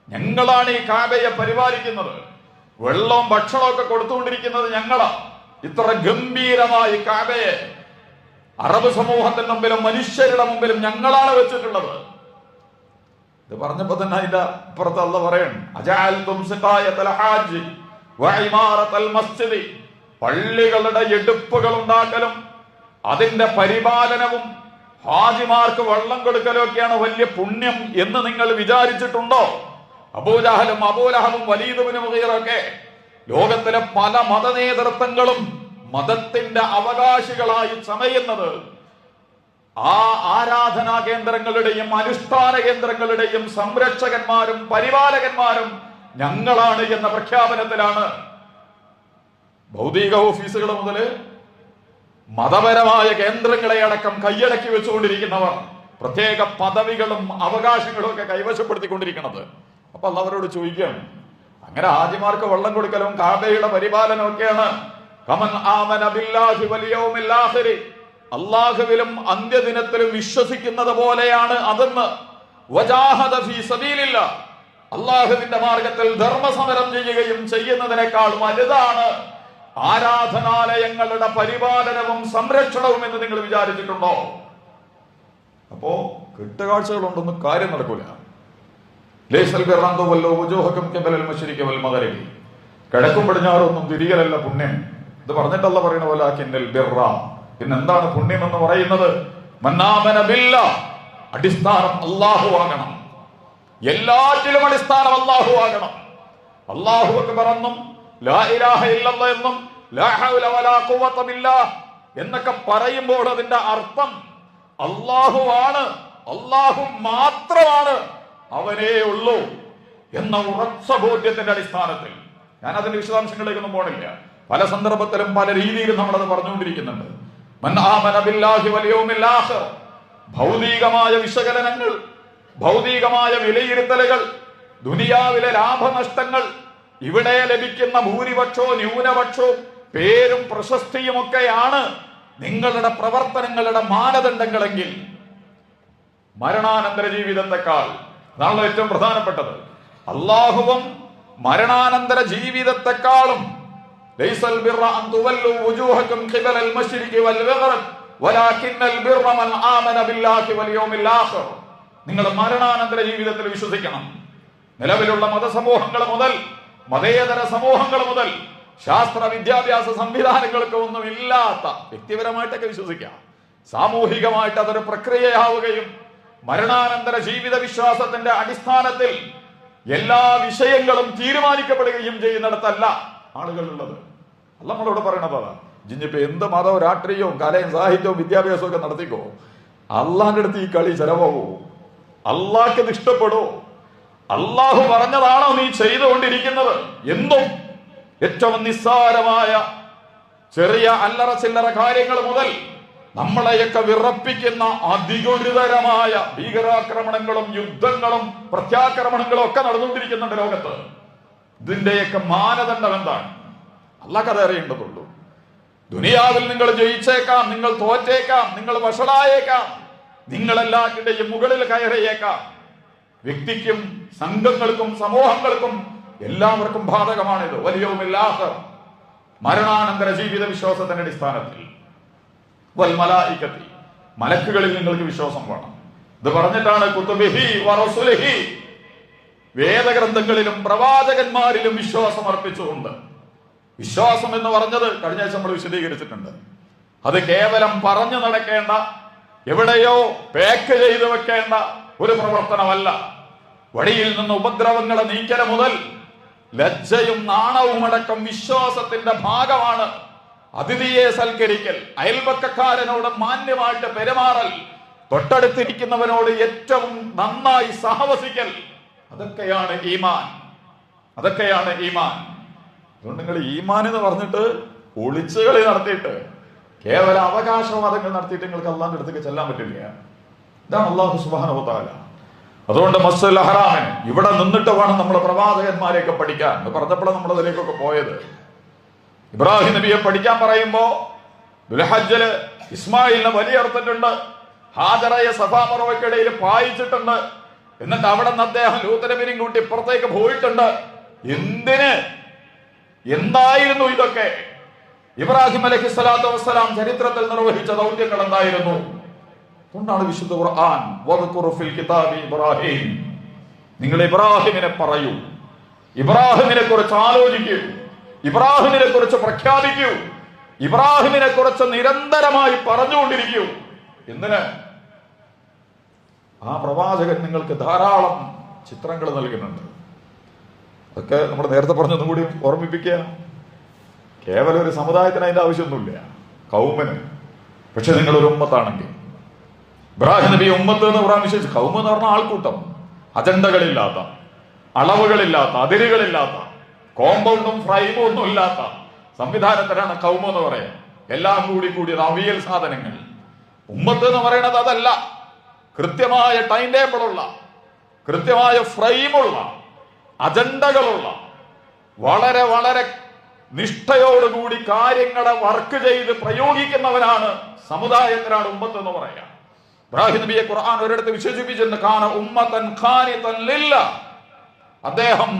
ഞങ്ങളാണ് ഈ കഅബയെ പരിപാലിക്കുന്നത്, വെള്ളവും ഭക്ഷണവും ഒക്കെ കൊടുത്തുകൊണ്ടിരിക്കുന്നത് ഞങ്ങളാ. ഇത്ര ഗംഭീരമായി കഅബയെ അറബ് സമൂഹത്തിന്റെ മുമ്പിലും മനുഷ്യരുടെ മുമ്പിലും ഞങ്ങളാണ് വെച്ചിട്ടുള്ളത്. ഇത് പറഞ്ഞപ്പോ തന്നെ അതിന്റെ അപ്പുറത്ത് അല്ലാഹ് പറയണം, അജഅൽതും സിഖായത്തുൽ ഹാജി വഇമാറത്തുൽ മസ്ജിദി. പള്ളികളുടെ എടുപ്പുകൾ ഉണ്ടാക്കലും അതിന്റെ പരിപാലനവും ഹാജിമാർക്ക് വെള്ളം കൊടുക്കലും ഒക്കെയാണ് വലിയ പുണ്യം എന്ന് നിങ്ങൾ വിചാരിച്ചിട്ടുണ്ടോ? അബൂജഹലും അബൂലഹബും വലീദ് ഇബ്നു മുഗീറ ഒക്കെ ലോകത്തിലെ പല മതനേതൃത്വങ്ങളും മതത്തിന്റെ അവകാശികളായി ചമയുന്നത് ആ ആരാധനാ കേന്ദ്രങ്ങളുടെയും അനുഷ്ഠാന കേന്ദ്രങ്ങളുടെയും സംരക്ഷകന്മാരും പരിപാലകന്മാരും ഞങ്ങളാണ് എന്ന പ്രഖ്യാപനത്തിലാണ്. ഭൗതിക ഓഫീസുകൾ മുതൽ മതപരമായ കേന്ദ്രങ്ങളെ അടക്കം കൈയടക്കി വെച്ചുകൊണ്ടിരിക്കുന്നവർ പ്രത്യേക പദവികളും അവകാശങ്ങളും ഒക്കെ കൈവശപ്പെടുത്തിക്കൊണ്ടിരിക്കുന്നത്. അപ്പൊ അവരോട് ചോദിക്കുകയാണ്, അങ്ങനെ ഹാജിമാർക്ക് വെള്ളം കൊടുക്കലും കാബയുടെ പരിപാലനവും ഒക്കെയാണ്. കമൻ ആമന ബില്ലാഹി വൽ യൗമിൽ ആഖിർ, അല്ലാഹുവിലും അന്ത്യദിനത്തിലും വിശ്വസിക്കുന്നത് പോലെയാണ് അതെന്ന്. വജാഹദ ഫീ സബീലില്ലാഹ്, അല്ലാഹുവിന്റെ മാർഗത്തിൽ ധർമ്മസമരം ചെയ്യുകയും ചെയ്യുന്നതിനേക്കാൾ വലുതാണ് ആരാധനാലയങ്ങളുടെ പരിപാലനവും സംരക്ഷണവും എന്ന് നിങ്ങൾ വിചാരിച്ചിട്ടുണ്ടോ? അപ്പോ കെട്ടുകാഴ്ചകളുണ്ടെന്ന് കാര്യം നടക്കൂല. കിഴക്കും പടിഞ്ഞാറൊന്നും തിരികലല്ല പുണ്യം. ഇത് പറഞ്ഞിട്ടല്ല പറയണ പോലെ ബിർറ. പിന്നെന്താണ് പുണ്യം എന്ന് പറയുന്നത്? മന്നാമന ബില്ലാഹ്, അടിസ്ഥാനം അല്ലാഹു ആകണം. എല്ലാറ്റിലും അടിസ്ഥാനം അല്ലാഹു ആകണം. അല്ലാഹു അക്ബർ എന്നും ലാ ഇലാഹ ഇല്ലല്ലാഹ് എന്നും ലാ ഹൗല വലാ ഖുവത ബില്ലാഹ് എന്നൊക്കെ പറയുമ്പോൾ അതിന്റെ അർത്ഥം അല്ലാഹു ആണ്, അല്ലാഹു മാത്രമാണ്, അവനേ ഉള്ളൂ എന്ന ഉറച്ച ബോധ്യത്തിന്റെ അടിസ്ഥാനത്തിൽ. ഞാൻ അതിന്റെ വിശദാംശങ്ങളിലേക്കൊന്നും പോണില്ല. പല സന്ദർഭത്തിലും പല രീതിയിലും നമ്മളത് പറഞ്ഞുകൊണ്ടിരിക്കുന്നുണ്ട്. മൻ ആമന ബില്ലാഹി വൽ യൗമിൽ ആഖിർ, ഭൗതികമായ വിശകലനങ്ങൾ, ഭൗതികമായ വിലയിരുത്തലുകൾ, ദുനിയാവിലെ ലാഭനഷ്ടങ്ങൾ, ഇവിടെ ലഭിക്കുന്ന ഭൂരിപക്ഷവും ന്യൂനപക്ഷവും പേരും പ്രശസ്തിയും ഒക്കെയാണ് നിങ്ങളുടെ പ്രവർത്തനങ്ങളുടെ മാനദണ്ഡങ്ങളെങ്കിൽ മരണാനന്തര ജീവിതത്തെക്കാൾ, അതാണ് ഏറ്റവും പ്രധാനപ്പെട്ടത്, അല്ലാഹുവും മരണാനന്തര ജീവിതത്തെക്കാളും ലൈസൽ ബിർറ അൻ തുവല്ലു വുജൂഹകും ഖിബലൽ മശ്രിഖി വൽ മഗ്രിബ് വലാകിന്നൽ ബിർറ മൻ ആമന ബില്ലാഹി വൽ യൗമിൽ ആഖിർ. നിങ്ങൾ മരണാനന്തര ജീവിതത്തിൽ വിശ്വസിക്കണം. നിലവിലുള്ള മതസമൂഹങ്ങൾ മുതൽ മതേതര സമൂഹങ്ങൾ മുതൽ ശാസ്ത്ര വിദ്യാഭ്യാസ സംവിധാനങ്ങൾക്ക് ഒന്നും ഇല്ലാത്ത, വ്യക്തിപരമായിട്ടൊക്കെ വിശ്വസിക്കാം, സാമൂഹികമായിട്ട് അതൊരു പ്രക്രിയയാവുകയും മരണാനന്തര ജീവിത വിശ്വാസത്തിന്റെ അടിസ്ഥാനത്തിൽ എല്ലാ വിഷയങ്ങളും തീരുമാനിക്കപ്പെടുകയും ചെയ്യുന്നിടത്തല്ല ആളുകളുള്ളത്. അല്ല നമ്മളോട് പറയണത് അതാ. ജിഞ്ഞിപ്പോ എന്ത് മതവും രാഷ്ട്രീയവും കലയും സാഹിത്യവും വിദ്യാഭ്യാസവും ഒക്കെ നടത്തിക്കോ, അള്ളാന്റെ അടുത്ത് ഈ കളി ചെലവാകൂ? അള്ളാഹ്ക്ക് ഇത് ഇഷ്ടപ്പെടൂ? അള്ളാഹു പറഞ്ഞതാണോ നീ ചെയ്തുകൊണ്ടിരിക്കുന്നത്? എന്തും ഏറ്റവും നിസ്സാരമായ ചെറിയ അല്ലറ ചില്ലറ കാര്യങ്ങൾ മുതൽ നമ്മളെയൊക്കെ വിറപ്പിക്കുന്ന അതിഗുരുതരമായ ഭീകരാക്രമണങ്ങളും യുദ്ധങ്ങളും പ്രത്യാക്രമണങ്ങളും ഒക്കെ നടന്നുകൊണ്ടിരിക്കുന്നുണ്ട് ലോകത്ത്. ഇതിന്റെയൊക്കെ മാനദണ്ഡം എന്താണ്? അള്ളാഹ്ക്ക് അത് അറിയേണ്ടതുള്ളൂ. ദുനിയാവിൽ നിങ്ങൾ ജയിച്ചേക്കാം, നിങ്ങൾ തോറ്റേക്കാം, നിങ്ങൾ വഷളായേക്കാം, നിങ്ങളെല്ലാത്തിന്റെയും മുകളിൽ കയറിയേക്കാം. വ്യക്തിക്കും സംഘങ്ങൾക്കും സമൂഹങ്ങൾക്കും എല്ലാവർക്കും ബാധകമാണിത്. വൽ യൗമിൽ ആഖിർ, മരണാനന്തര ജീവിത വിശ്വാസത്തിന്റെ അടിസ്ഥാനത്തിൽ. വൽ മലായികത്തി, മലക്കുകളിൽ നിങ്ങൾക്ക് വിശ്വാസം വേണം. ഇത് പറഞ്ഞിട്ടാണ് കുതുബിഹി വറസുലിഹി, വേദഗ്രന്ഥങ്ങളിലും പ്രവാചകന്മാരിലും വിശ്വാസം അർപ്പിച്ചുകൊണ്ട്. വിശ്വാസം എന്ന് പറഞ്ഞത് കഴിഞ്ഞ ആഴ്ച നമ്മൾ വിശദീകരിച്ചിട്ടുണ്ട്. അത് കേവലം പറഞ്ഞു നടക്കേണ്ട, എവിടെയോ പാക്ക് ചെയ്തു വെക്കേണ്ട ഒരു പ്രവർത്തനമല്ല. വഴിയിൽ നിന്ന് ഉപദ്രവങ്ങളെ നീക്കൽ മുതൽ ലജ്ജയും നാണവും അടക്കം വിശ്വാസത്തിന്റെ ഭാഗമാണ്. അതിഥിയെ സൽക്കരിക്കൽ, അയൽപക്കക്കാരനോട് മാന്യമായിട്ട് പെരുമാറൽ, തൊട്ടടുത്തിരിക്കുന്നവനോട് ഏറ്റവും നന്നായി സഹവസിക്കൽ, അതൊക്കെയാണ് ഈമാൻ. അതൊക്കെയാണ് ഈമാൻ. അതുകൊണ്ട് നിങ്ങൾ ഈമാൻ എന്ന് പറഞ്ഞിട്ട് ഒളിച്ചുകളി നടത്തിയിട്ട് കേവല അവകാശവാദങ്ങൾ നടത്തിയിട്ട് നിങ്ങൾക്ക് അള്ളാന്റെ അടുത്തേക്ക് ചെല്ലാൻ പറ്റില്ല. ഇതാണ് അല്ലാഹു സുബ്ഹാനഹു വ തആല. അതുകൊണ്ട് മസ്ജിദുൽ ഹറാമിന് ഇവിടെ നിന്നിട്ട് വേണം നമ്മൾ പ്രവാചകന്മാരെയൊക്കെ പഠിക്കാൻ. പറഞ്ഞപ്പോഴാണ് നമ്മൾ അതിലേക്കൊക്കെ പോയത്. ഇബ്രാഹിം നബിയെ പഠിക്കാൻ പറയുമ്പോ ദുൽഹജ്ജില് ഇസ്മായിലിനെ വലിയ അർത്ഥത്തിട്ടുണ്ട്. ഹാജറയെ സഫാ മർവയ്ക്കിടയിൽ പായിച്ചിട്ടുണ്ട്. എന്നിട്ട് അവിടെ നിന്ന് അദ്ദേഹം ലൂത്ത് നബിയെയും കൂട്ടി ഇപ്പുറത്തേക്ക് പോയിട്ടുണ്ട്. എന്തിന്? എന്തായിരുന്നു ഇതൊക്കെ? ഇബ്രാഹിം അലൈഹിസ്സലാത്തു വസ്സലാം ചരിത്രത്തിൽ നിർവഹിച്ച ദൗത്യങ്ങൾ എന്തായിരുന്നു? അതുകൊണ്ടാണ് വിശുദ്ധ ഖുർആൻ വദ്കുർ ഫിൽ കിതാബി ഇബ്രാഹിം, നിങ്ങൾ ഇബ്രാഹിമിനെ പറയൂ, ഇബ്രാഹിമിനെ കുറിച്ച് ആലോചിക്കൂ, ഇബ്രാഹിമിനെ കുറിച്ച് പ്രഖ്യാപിക്കൂ, ഇബ്രാഹിമിനെ കുറിച്ച് നിരന്തരമായി പറഞ്ഞുകൊണ്ടിരിക്കൂ. എന്തിന്? ആ പ്രവാചകൻ നിങ്ങൾക്ക് ധാരാളം ചിത്രങ്ങൾ നൽകുന്നുണ്ട്. അതൊക്കെ നമ്മൾ നേരത്തെ പറഞ്ഞൊന്നും കൂടി ഓർമ്മിപ്പിക്കുക. കേവലം ഒരു സമുദായത്തിന് അതിന്റെ ആവശ്യമൊന്നുമില്ല, കൗമിന്. പക്ഷെ നിങ്ങളൊരു ഉമ്മത്താണെങ്കിൽ, ഇബ്രാഹിം നബി ഉമ്മത്ത് എന്ന് പറയാൻ വിശേഷിച്ച്, കൗമ് എന്ന് പറഞ്ഞ ആൾക്കൂട്ടം, അജണ്ടകളില്ലാത്ത, അളവുകളില്ലാത്ത, അതിരുകളില്ലാത്ത, കോമ്പൗണ്ടും ഫ്രൈമും ഒന്നും ഇല്ലാത്ത സംവിധാനത്തിലാണ് കൗമ് എന്ന് പറയാം. എല്ലാം കൂടിയത് അവിയൽ സാധനങ്ങൾ. ഉമ്മത്ത് എന്ന് പറയുന്നത് അതല്ല. കൃത്യമായ ടൈം ടേബിളുള്ള, കൃത്യമായ ഫ്രെയിമുള്ള, അജണ്ടകളുള്ള, വളരെ വളരെ നിഷ്ഠയോടുകൂടി കാര്യങ്ങളെ വർക്ക് ചെയ്ത് പ്രയോഗിക്കുന്നവനാണ്, സമുദായത്തിനാണ് ഉമ്മത്ത് എന്ന് പറയാം. ഇബ്രാഹിം നബിയെ ഖുർആൻ ഒരിടത്ത് വിശേഷിപ്പിച്ചിട്ടുണ്ട്, കാന ഉമ്മതൻ ഖാനിതൻ ലില്ലാ. അദ്ദേഹം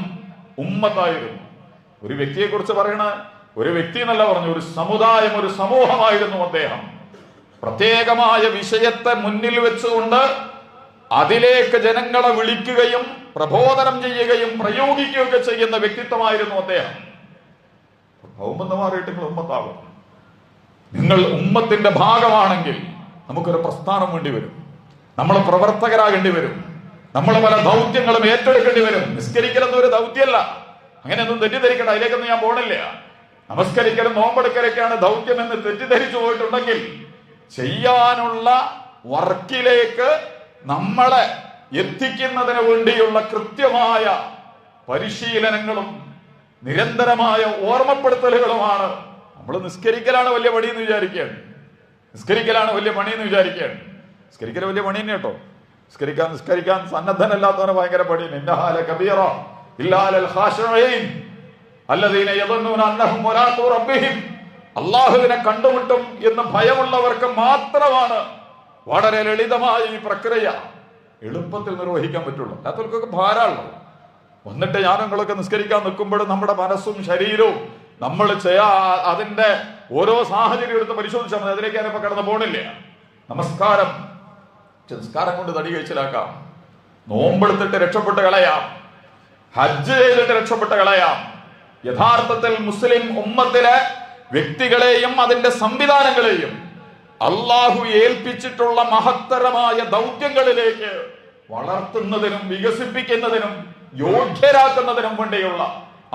ഉമ്മത്തായിരുന്നു. ഒരു വ്യക്തിയെ കുറിച്ച് പറയണ ഒരു വ്യക്തി എന്നല്ല പറഞ്ഞു, ഒരു സമുദായം, ഒരു സമൂഹമായിരുന്നു അദ്ദേഹം. പ്രത്യേകമായ വിഷയത്തെ മുന്നിൽ വെച്ചുകൊണ്ട് അതിലേക്ക് ജനങ്ങളെ വിളിക്കുകയും പ്രബോധനം ചെയ്യുകയും പ്രയോഗിക്കുകയൊക്കെ ചെയ്യുന്ന വ്യക്തിത്വമായിരുന്നു അദ്ദേഹം. കൗമെന്ന് മാറിയിട്ട് നിങ്ങൾ ഉമ്മത്താകും. നിങ്ങൾ ഉമ്മത്തിന്റെ ഭാഗമാണെങ്കിൽ നമുക്കൊരു പ്രസ്ഥാനം വേണ്ടി വരും, നമ്മൾ പ്രവർത്തകരാകേണ്ടി വരും, നമ്മൾ പല ദൗത്യങ്ങളും ഏറ്റെടുക്കേണ്ടി വരും. നിസ്കരിക്കലൊന്നും ഒരു ദൗത്യമല്ല, അങ്ങനെയൊന്നും തെറ്റിദ്ധരിക്കണ്ട, അതിലേക്കൊന്നും ഞാൻ പോണില്ല. നമസ്കരിക്കലും നോമ്പെടുക്കലൊക്കെയാണ് ദൗത്യം എന്ന് തെറ്റിദ്ധരിച്ചു പോയിട്ടുണ്ടെങ്കിൽ, ചെയ്യാനുള്ള വർക്കിലേക്ക് നമ്മളെ എത്തിക്കുന്നതിന് വേണ്ടിയുള്ള കൃത്യമായ പരിശീലനങ്ങളും നിരന്തരമായ ഓർമ്മപ്പെടുത്തലുകളുമാണ്. നമ്മൾ നിസ്കരിക്കലാണ് വലിയ പണിയെന്ന് വിചാരിക്കുകയാണ്, നിസ്കരിക്കൽ വലിയ വലിയ പണി തന്നെ കേട്ടോ. നിസ്കരിക്കാൻ സന്നദ്ധനല്ലാത്തവന് ഭയങ്കര പണി. ഇന്നഹാല കബീറ ഇല്ലാലൽ ഖാശിഈൻ അല്ലദീന യദുന്നൂന അന്നഹും മുലാഖൂ റബ്ബിഹിം. അല്ലാഹുവിനെ കണ്ടുമുട്ടും എന്ന് ഭയമുള്ളവർക്ക് മാത്രമാണ് വളരെ ലളിതമായ ഈ പ്രക്രിയ എളുപ്പത്തിൽ നിർവഹിക്കാൻ പറ്റുള്ളൂ. അല്ലാത്തവർക്കൊക്കെ ഭാരമുള്ളൂ. വന്നിട്ട് ഞാനങ്ങളൊക്കെ നിസ്കരിക്കാൻ നിൽക്കുമ്പോഴും നമ്മുടെ മനസ്സും ശരീരവും നമ്മൾ അതിന്റെ ഓരോ സാഹചര്യം എടുത്ത് പരിശോധിച്ചാൽ മതി. അതിലേക്ക് ഞാനിപ്പോ കടന്നു പോണില്ല. നിസ്കാരം കൊണ്ട് തടി കഴിച്ചിലാക്കാം, നോമ്പെടുത്തിട്ട് രക്ഷപ്പെട്ട് കളയാം, ഹജ്ജ് ചെയ്തിട്ട് രക്ഷപ്പെട്ട് കളയാം. യഥാർത്ഥത്തിൽ മുസ്ലിം ഉമ്മത്തിലെ വ്യക്തികളെയും അതിന്റെ സംവിധാനങ്ങളെയും അള്ളാഹു ഏൽപ്പിച്ചിട്ടുള്ള മഹത്തരമായ ദൗത്യങ്ങളിലേക്ക് വളർത്തുന്നതിനും വികസിപ്പിക്കുന്നതിനും യോഗ്യരാക്കുന്നതിനും വേണ്ടിയുള്ള,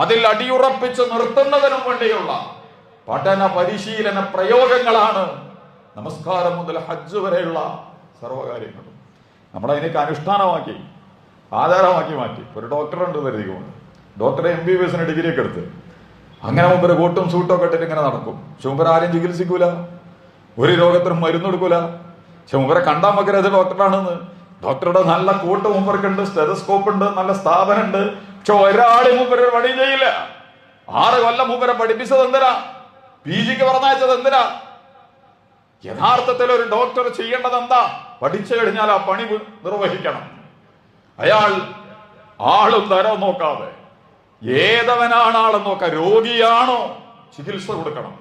അതിൽ അടിയുറപ്പിച്ച് നിർത്തുന്നതിനും വേണ്ടിയുള്ള പഠന പരിശീലന പ്രയോഗങ്ങളാണ് നമസ്കാരം മുതൽ ഹജ്ജ് വരെയുള്ള സർവകാര്യങ്ങളും. നമ്മളതിനൊക്കെ അനുഷ്ഠാനമാക്കി ആധാരമാക്കി മാറ്റി. ഒരു ഡോക്ടറുണ്ട് കരുതിക്കൊണ്ട്, ഡോക്ടറെ MBBS ഡിഗ്രിയൊക്കെ എടുത്ത് അങ്ങനെ മുമ്പ് കോട്ടും സൂട്ടും ഒക്കെ ഇട്ടിട്ട് ഇങ്ങനെ നടക്കും. പക്ഷെ മുമ്പ് ആരും ചികിത്സിക്കൂല, ഒരു രോഗത്തിനും മരുന്ന് കൊടുക്കൂല. പക്ഷെ മുമ്പരെ കണ്ടാൽ മക്കരത് ഡോക്ടറാണെന്ന്. ഡോക്ടറുടെ നല്ല കോട്ട് മുമ്പർക്കുണ്ട്, സ്റ്റെതസ്കോപ്പ് ഉണ്ട്, നല്ല സ്ഥാപനം ഉണ്ട്. പക്ഷെ ഒരാളെ മുമ്പര പണി ചെയ്യില്ല. 6 കൊല്ലം മുമ്പരെ പഠിപ്പിച്ചത് എന്തിനാ? PGക്ക് പറഞ്ഞയച്ചത് എന്തിനാ? യഥാർത്ഥത്തിൽ ഒരു ഡോക്ടർ ചെയ്യേണ്ടത് എന്താ? പഠിച്ചു കഴിഞ്ഞാൽ ആ പണി നിർവഹിക്കണം. അയാൾ ആളും തരം നോക്കാതെ, ഏതവനാണ് ആളെന്ന് നോക്കാം, രോഗിയാണോ ചികിത്സ കൊടുക്കണം,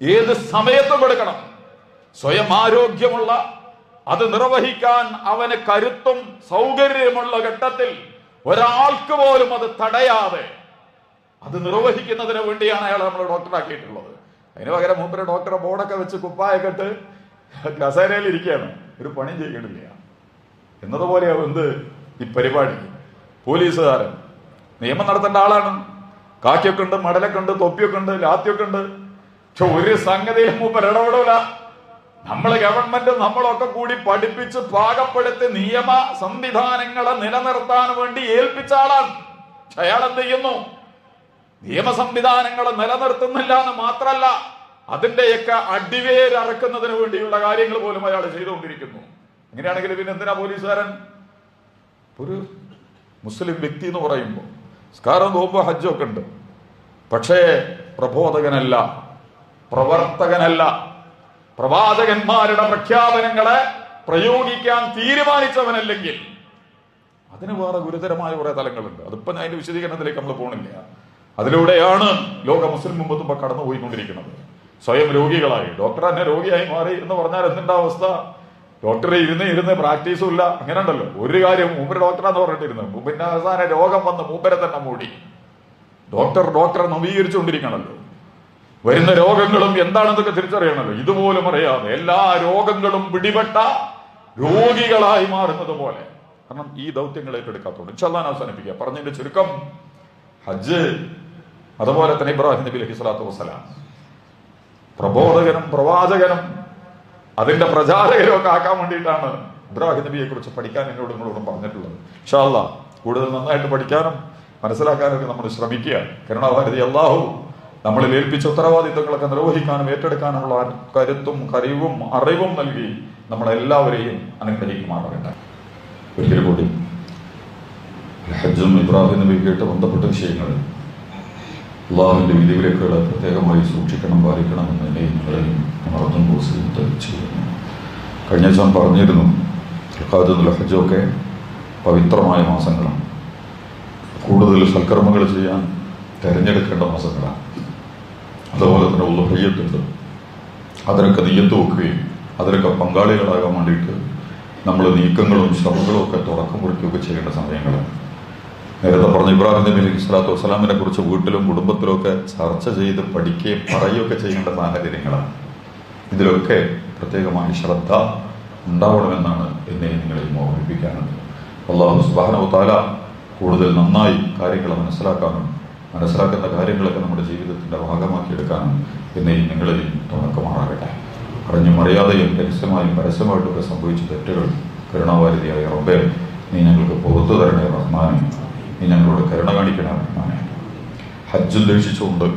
ഏത് സമയത്തും കൊടുക്കണം. സ്വയം ആരോഗ്യമുള്ള, അത് നിർവഹിക്കാൻ അവന് കരുത്തും സൗകര്യമുള്ള ഘട്ടത്തിൽ ഒരാൾക്ക് പോലും അത് തടയാതെ അത് നിർവഹിക്കുന്നതിന് വേണ്ടിയാണ് അയാൾ നമ്മൾ ഡോക്ടറാക്കിയിട്ടുള്ളത്. അതിന് പകരം മൂപ്പര് ഡോക്ടറെ ബോർഡൊക്കെ വെച്ച് കുപ്പായൊക്കെ ഇട്ട് കസേരയിൽ ഇരിക്കുകയാണ്, ഒരു പണി ചെയ്യണില്ല എന്നതുപോലെയാവും എന്ത് ഈ പരിപാടി. പോലീസുകാരൻ നിയമം നടത്തേണ്ട ആളാണ്. കാക്കിയൊക്കെ ഉണ്ട്, മടലൊക്കെ ഉണ്ട്, തൊപ്പിയൊക്കെ ഉണ്ട്, ലാത്തിയൊക്കെ ഉണ്ട്. പക്ഷെ ഒരു സംഗതിയിൽ മൂപ്പർ ഇടപെടൂല. നമ്മള് ഗവൺമെന്റ് നമ്മളൊക്കെ കൂടി പഠിപ്പിച്ച് പാകപ്പെടുത്തി നിയമ സംവിധാനങ്ങളെ നിലനിർത്താൻ വേണ്ടി ഏൽപ്പിച്ച ആളാണ്. പക്ഷെ അയാൾ എന്ത് ചെയ്യുന്നു? നിയമ സംവിധാനങ്ങളെ നിലനിർത്തുന്നില്ല എന്ന് മാത്രല്ല, അതിന്റെയൊക്കെ അടിവേരറക്കുന്നതിന് വേണ്ടിയുള്ള കാര്യങ്ങൾ പോലും അയാൾ ചെയ്തുകൊണ്ടിരിക്കുന്നു. അങ്ങനെയാണെങ്കിൽ പിന്നെ എന്തിനാ പോലീസുകാരൻ? ഒരു മുസ്ലിം വ്യക്തി എന്ന് പറയുമ്പോൾ സ്കാരം നോമ്പ് ഹജ്ജൊക്കെ ഉണ്ട്, പക്ഷേ പ്രബോധകനല്ല, പ്രവർത്തകനല്ല. പ്രവാചകന്മാരുടെ പ്രഖ്യാപനങ്ങളെ പ്രയോഗിക്കാൻ തീരുമാനിച്ചവനല്ലെങ്കിൽ അതിന് വേറെ ഗുരുതരമായ കുറെ തലങ്ങളുണ്ട്. അതിപ്പോ ഞാൻ അതിന്റെ വിശദീകരണത്തിലേക്ക് നമ്മൾ പോണില്ല. അതിലൂടെയാണ് ലോക മുസ്ലിം ഉമ്മത്തും ഇപ്പൊ കടന്നു പോയിക്കൊണ്ടിരിക്കുന്നത്. സ്വയം രോഗികളായി, ഡോക്ടർ തന്നെ രോഗിയായി മാറി എന്ന് പറഞ്ഞാൽ എന്തിന്റെ അവസ്ഥ? ഡോക്ടറെ ഇരുന്ന് പ്രാക്ടീസും ഇല്ല. അങ്ങനെ ഉണ്ടല്ലോ ഒരു കാര്യം, മൂപ്പര് ഡോക്ടറാന്ന് പറഞ്ഞിട്ടിരുന്നു, പിന്നെ അവസാന രോഗം വന്ന് മൂപ്പരെ തന്നെ മൂടി. ഡോക്ടറെ നവീകരിച്ചുകൊണ്ടിരിക്കണല്ലോ. വരുന്ന രോഗങ്ങളും എന്താണെന്നൊക്കെ തിരിച്ചറിയണമല്ലോ. ഇതുപോലും അറിയാതെ എല്ലാ രോഗങ്ങളും പിടിപെട്ട രോഗികളായി മാറുന്നത് പോലെ. കാരണം ഈ ദൗത്യങ്ങൾ ഏറ്റെടുക്കാത്തതുകൊണ്ട്. ഇൻഷാ അല്ലാഹ് അവസാനിപ്പിക്കുക. പറഞ്ഞതിന്റെ ചുരുക്കം, ഹജ്ജ് അതുപോലെ തന്നെ ഇബ്രാഹിം നബി അലൈഹി സ്വലാത്തു വസ്സലാം പ്രബോധകനും പ്രവാചകനും അതിന്റെ പ്രചാരകരും ഒക്കെ ആക്കാൻ വേണ്ടിയിട്ടാണ് ഇബ്രാഹിം നബിയെ കുറിച്ച് പഠിക്കാൻ എന്നോട് നിങ്ങളോടും പറഞ്ഞിട്ടുള്ളത്. ഇൻഷാ അല്ലാഹ് കൂടുതൽ നന്നായിട്ട് പഠിക്കാനും മനസ്സിലാക്കാനൊക്കെ നമ്മൾ ശ്രമിക്കുക. കരുണാഭാരതി അല്ലാഹു നമ്മളിൽ ഏൽപ്പിച്ച ഉത്തരവാദിത്തങ്ങളൊക്കെ നിർവഹിക്കാനും ഏറ്റെടുക്കാനുള്ള കരുത്തും കഴിവും അറിവും നൽകി നമ്മളെല്ലാവരെയും അനുഗ്രഹിക്കുമാറാകട്ടെ. ഒരിക്കൽ കൂടി ഹജ്ജും ഇബ്രാഹിം നബിയുമായിട്ട് ബന്ധപ്പെട്ട വിഷയങ്ങൾ അള്ളാഹുവിന്റെ വിധിവിലക്കുകൾ പ്രത്യേകമായി സൂക്ഷിക്കണം, പാലിക്കണമെന്ന് എന്നെയും നിങ്ങളെയും മറന്നും ചെയ്യുന്നു. കഴിഞ്ഞ ദിവസം പറഞ്ഞിരുന്നു, ഹജ്ജൊക്കെ പവിത്രമായ മാസങ്ങളാണ്, കൂടുതൽ സൽക്കർമ്മങ്ങൾ ചെയ്യാൻ തിരഞ്ഞെടുക്കേണ്ട മാസങ്ങളാണ്. അതുപോലെ തന്നെ ഉളുഹിയ്യത്തുണ്ട്, അതിനൊക്കെ നിയ്യത്ത് വെക്കുകയും അതിനൊക്കെ പങ്കാളികളാകാൻ വേണ്ടിയിട്ട് നമ്മൾ നീക്കങ്ങളും ശ്രമങ്ങളും ഒക്കെ തുടക്കം കുറിക്കുകയൊക്കെ ചെയ്യേണ്ട സമയങ്ങളാണ്. നേരത്തെ പറഞ്ഞ ഇബ്രാഹിം നബി അലൈഹി സ്വലാത്തു വസ്സലാമിനെ കുറിച്ച് വീട്ടിലും കുടുംബത്തിലും ഒക്കെ ചർച്ച ചെയ്ത് പഠിക്കുകയും പറയുകയൊക്കെ ചെയ്യേണ്ട സാഹചര്യങ്ങളാണ്. ഇതിലൊക്കെ പ്രത്യേകമായി ശ്രദ്ധ ഉണ്ടാവണമെന്നാണ് എന്നെ നിങ്ങളെയും ഓർമ്മിപ്പിക്കാനുണ്ട്. അല്ലാഹു സുബ്ഹാനഹു വ തആല കൂടുതൽ നന്നായി കാര്യങ്ങൾ മനസ്സിലാക്കാനും മനസ്സിലാക്കുന്ന കാര്യങ്ങളൊക്കെ നമ്മുടെ ജീവിതത്തിന്റെ ഭാഗമാക്കിയെടുക്കാനും എന്നെയും നിങ്ങളെയും തുണക്കുമാറാകട്ടെ. അറിഞ്ഞും അറിയാതെയും രഹസ്യമായും പരസ്യമായിട്ടൊക്കെ സംഭവിച്ച തെറ്റുകൾ കരുണാവാരിധിയായ റബ്ബേ, നീ ഞങ്ങൾക്ക് പുറത്തു തരണേ റഹ്മാനെ, നീ ഞങ്ങളോട് കരുണ കാണിക്കണേ റഹ്മാനെ. ഹജ്ജ് ഉദ്ദേശിച്ചുകൊണ്ട്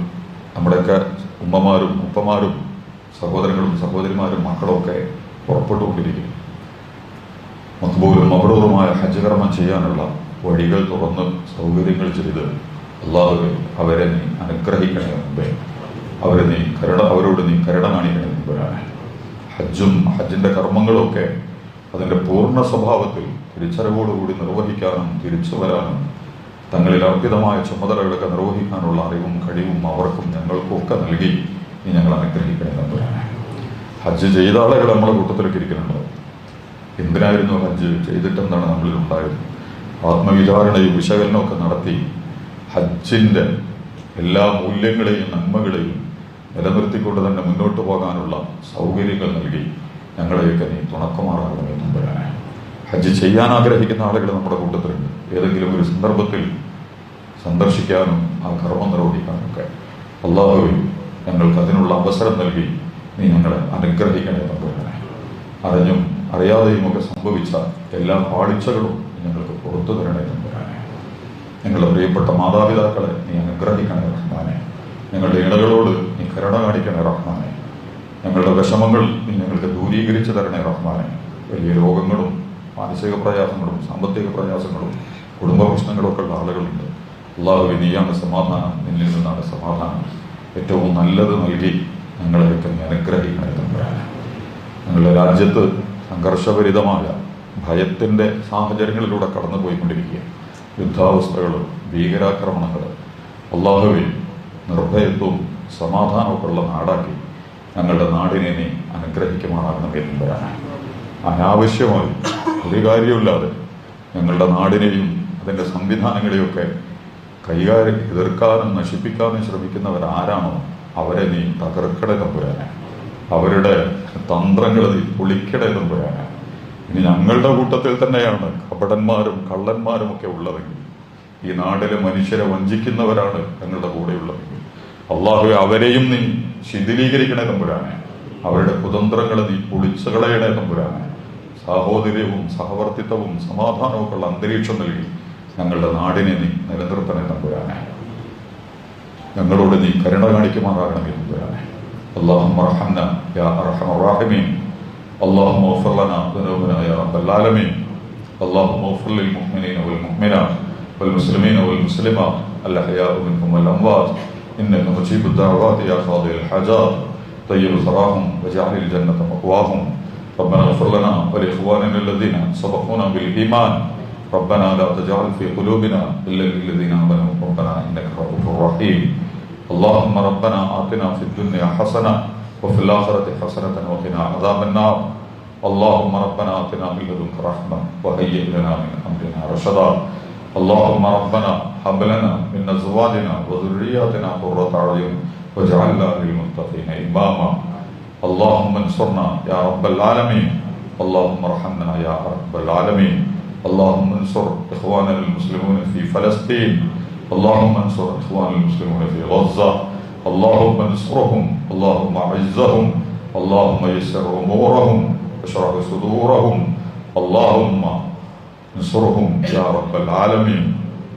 നമ്മുടെയൊക്കെ ഉമ്മമാരും ഉപ്പമാരും സഹോദരങ്ങളും സഹോദരിമാരും മക്കളും ഒക്കെ പുറപ്പെട്ടുകൊണ്ടിരിക്കും. മഖ്ബൂലും മബ്റൂറുമായ ഹജ്ജ് കർമ്മം ചെയ്യാനുള്ള വഴികൾ തുറന്ന് സൗകര്യങ്ങൾ ചെയ്ത് അല്ലാഹുവേ അവരെ നീ അനുഗ്രഹിക്കണേ റബ്ബേ, അവരോട് നീ കരുണ കാണിക്കണേ റബ്ബേ. ഹജ്ജും ഹജ്ജിന്റെ കർമ്മങ്ങളും ഒക്കെ അതിന്റെ പൂർണ്ണ സ്വഭാവത്തിൽ തിരിച്ചറിവോടുകൂടി നിർവഹിക്കാനും തിരിച്ചു വരാനും തങ്ങളിൽ അർപ്പിതമായ ചുമതലകളൊക്കെ നിർവഹിക്കാനുള്ള അറിവും കഴിവും അവർക്കും ഞങ്ങൾക്കും ഒക്കെ നൽകി നീ ഞങ്ങൾ അനുഗ്രഹിക്കണേ റബ്ബേ. ഹജ്ജ് ചെയ്ത ആളുകൾ നമ്മളെ കൂട്ടത്തിലൊക്കെ ഇരിക്കുന്നുണ്ട്. എന്തിനായിരുന്നു ഹജ്ജ് ചെയ്തിട്ടെന്താണ് നമ്മളിൽ ഉണ്ടായത്? ആത്മവിചാരണയും വിശകലനവും ഒക്കെ നടത്തി ഹജ്ജിന്റെ എല്ലാ മൂല്യങ്ങളെയും നന്മകളെയും നിലനിർത്തിക്കൊണ്ട് തന്നെ മുന്നോട്ട് പോകാനുള്ള സൗകര്യങ്ങൾ നൽകി ഞങ്ങളെയൊക്കെ നീ തുണക്കുമാറാകണമേ തമ്പുരാനെ. ഹജ്ജ് ചെയ്യാൻ ആഗ്രഹിക്കുന്ന ആളുകൾ നമ്മുടെ കൂട്ടത്തിലുണ്ട്. ഏതെങ്കിലും ഒരു സന്ദർഭത്തിൽ സന്ദർശിക്കാനും ആ കർമ്മം നിർവഹിക്കാനും ഒക്കെ അല്ലാഹുവേ ഞങ്ങൾക്ക് അതിനുള്ള അവസരം നൽകി നീ ഞങ്ങളെ അനുഗ്രഹിക്കണേ തമ്പുരാനെ. അറിഞ്ഞും അറിയാതെയും ഒക്കെ സംഭവിച്ച എല്ലാ പാളിച്ചകളും ഞങ്ങൾക്ക് പുറത്തു തരണേ തമ്പുരാനെ. ഞങ്ങളുടെ പ്രിയപ്പെട്ട മാതാപിതാക്കളെ നീ അനുഗ്രഹിക്കണേ റഹ്മാനെ. ഞങ്ങളുടെ ഇണകളോട് നീ കരുണ കാണിക്കണേ റഹ്മാനെ. ഞങ്ങളുടെ വിഷമങ്ങൾ നീ ഞങ്ങൾക്ക് ദൂരീകരിച്ചു തരണേ റഹ്മാനെ. വലിയ രോഗങ്ങളും മാനസിക പ്രയാസങ്ങളും സാമ്പത്തിക പ്രയാസങ്ങളും കുടുംബ പ്രശ്നങ്ങളും ഒക്കെ ഉള്ള ആളുകളുണ്ട്. അല്ലാഹുവേ നീയാണ് സമാധാനം, നിന്നിൽ നിന്നാണ് സമാധാനം. ഏറ്റവും നല്ലത് നൽകി ഞങ്ങളെയൊക്കെ നീ അനുഗ്രഹിക്കണേ തമ്പുരാനെ. ഞങ്ങളുടെ രാജ്യത്ത് സംഘർഷഭരിതമായ ഭയത്തിന്റെ സാഹചര്യങ്ങളിലൂടെ കടന്നു പോയിക്കൊണ്ടിരിക്കുക. യുദ്ധാവസ്ഥകൾ, ഭീകരാക്രമണങ്ങൾ, അല്ലാഹുവേ നിർഭയത്വവും സമാധാനമൊക്കെ ഉള്ള നാടാക്കി ഞങ്ങളുടെ നാടിനെ നീ അനുഗ്രഹിക്കുമാറാകണമേ തമ്പുരാനെ. അനാവശ്യമായി ഒരു കാര്യമില്ലാതെ ഞങ്ങളുടെ നാടിനെയും അതിൻ്റെ സംവിധാനങ്ങളെയൊക്കെ എതിർക്കാനും നശിപ്പിക്കാനും ശ്രമിക്കുന്നവരാരാണോ അവരെ നീ തകർക്കണേ തമ്പുരാനെ. അവരുടെ തന്ത്രങ്ങൾ നീ പൊളിക്കണേ തമ്പുരാനെ. ഇനി ഞങ്ങളുടെ കൂട്ടത്തിൽ തന്നെയാണ് കപടന്മാരും കള്ളന്മാരും ഒക്കെ ഉള്ളതെങ്കിൽ, ഈ നാട്ടിലെ മനുഷ്യരെ വഞ്ചിക്കുന്നവരാണ് ഞങ്ങളുടെ കൂടെയുള്ളതെങ്കിൽ, അല്ലാഹുവേ അവരെയും നീ ശിഥിലീകരിക്കണേ തമ്പുരാനെ. അവരുടെ കുതന്ത്രങ്ങളെ നീ പൊളിച്ചു കളയണേ തമ്പുരാനെ. സാഹോദര്യവും സഹവർത്തിത്വവും സമാധാനവും ഒക്കെ ഉള്ള അന്തരീക്ഷം നൽകി ഞങ്ങളുടെ നാടിനെ നീ നിലനിർത്തണേ തമ്പുരാനെ. ഞങ്ങളോട് നീ കരുണ കാണിക്കുമാറാകണമേ തമ്പുരാനെ. اللهم ارحمنا يا ارحم الراحمين. اللهم اغفر لنا ذنوبنا يا رب العالمين. اللهم اغفر للمؤمنين والمؤمنات والمسلمين والمسلمات الاحياء منهم والاموات انك مجيب الدعوات يا قاضي الحاجات. طيب ثراهم واجعل الجنه مأواهم. ربنا اغفر لنا ولاخواننا الذين سبقونا بالايمان. ربنا لا تجعل في قلوبنا الا للذين امنوا. ربنا انك رؤوف رحيم. اللهم ربنا آتنا في الدنيا حسنة وفي الآخرة حسنة وقنا عذاب النار. اللهم ربنا آتنا من لدنك رحمة وهيئ لنا من أمرنا رشدا. اللهم ربنا هب لنا من أزواجنا وذرياتنا قرة أعين واجعلنا للمتقين إماما. اللهم انصرنا يا رب العالمين. اللهم ارحمنا يا رب العالمين. اللهم انصر إخواننا المسلمون في فلسطين. اللهم انصر إخوان المسلمون في غزة، اللهم انصرهم، اللهم أعزهم، اللهم يسر أمورهم واشرح صدورهم، اللهم انصرهم يا رب العالمين،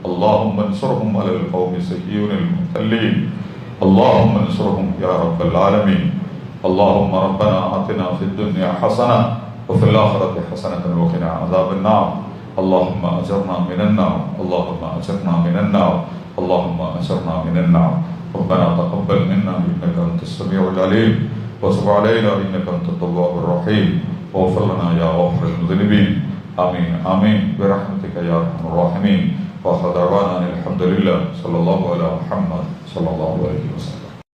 اللهم انصرهم على القوم السيئين المحتلين، اللهم انصرهم يا رب العالمين. اللهم ربنا آتنا في الدنيا حسنة وفي الآخرة حسنة وقنا عذاب النار. اللهم أجرنا من النار، اللهم أجرنا من النار، اللهم أجرنا من النار. ربنا تقبل منا إنك أنت السميع العليم، وتب علينا إنك أنت التواب الرحيم، واغفر لنا يا غافر المذنبين. آمين آمين برحمتك يا أرحم الراحمين. وآخر دعوانا الحمد لله. صلى الله على محمد صلى الله عليه وسلم.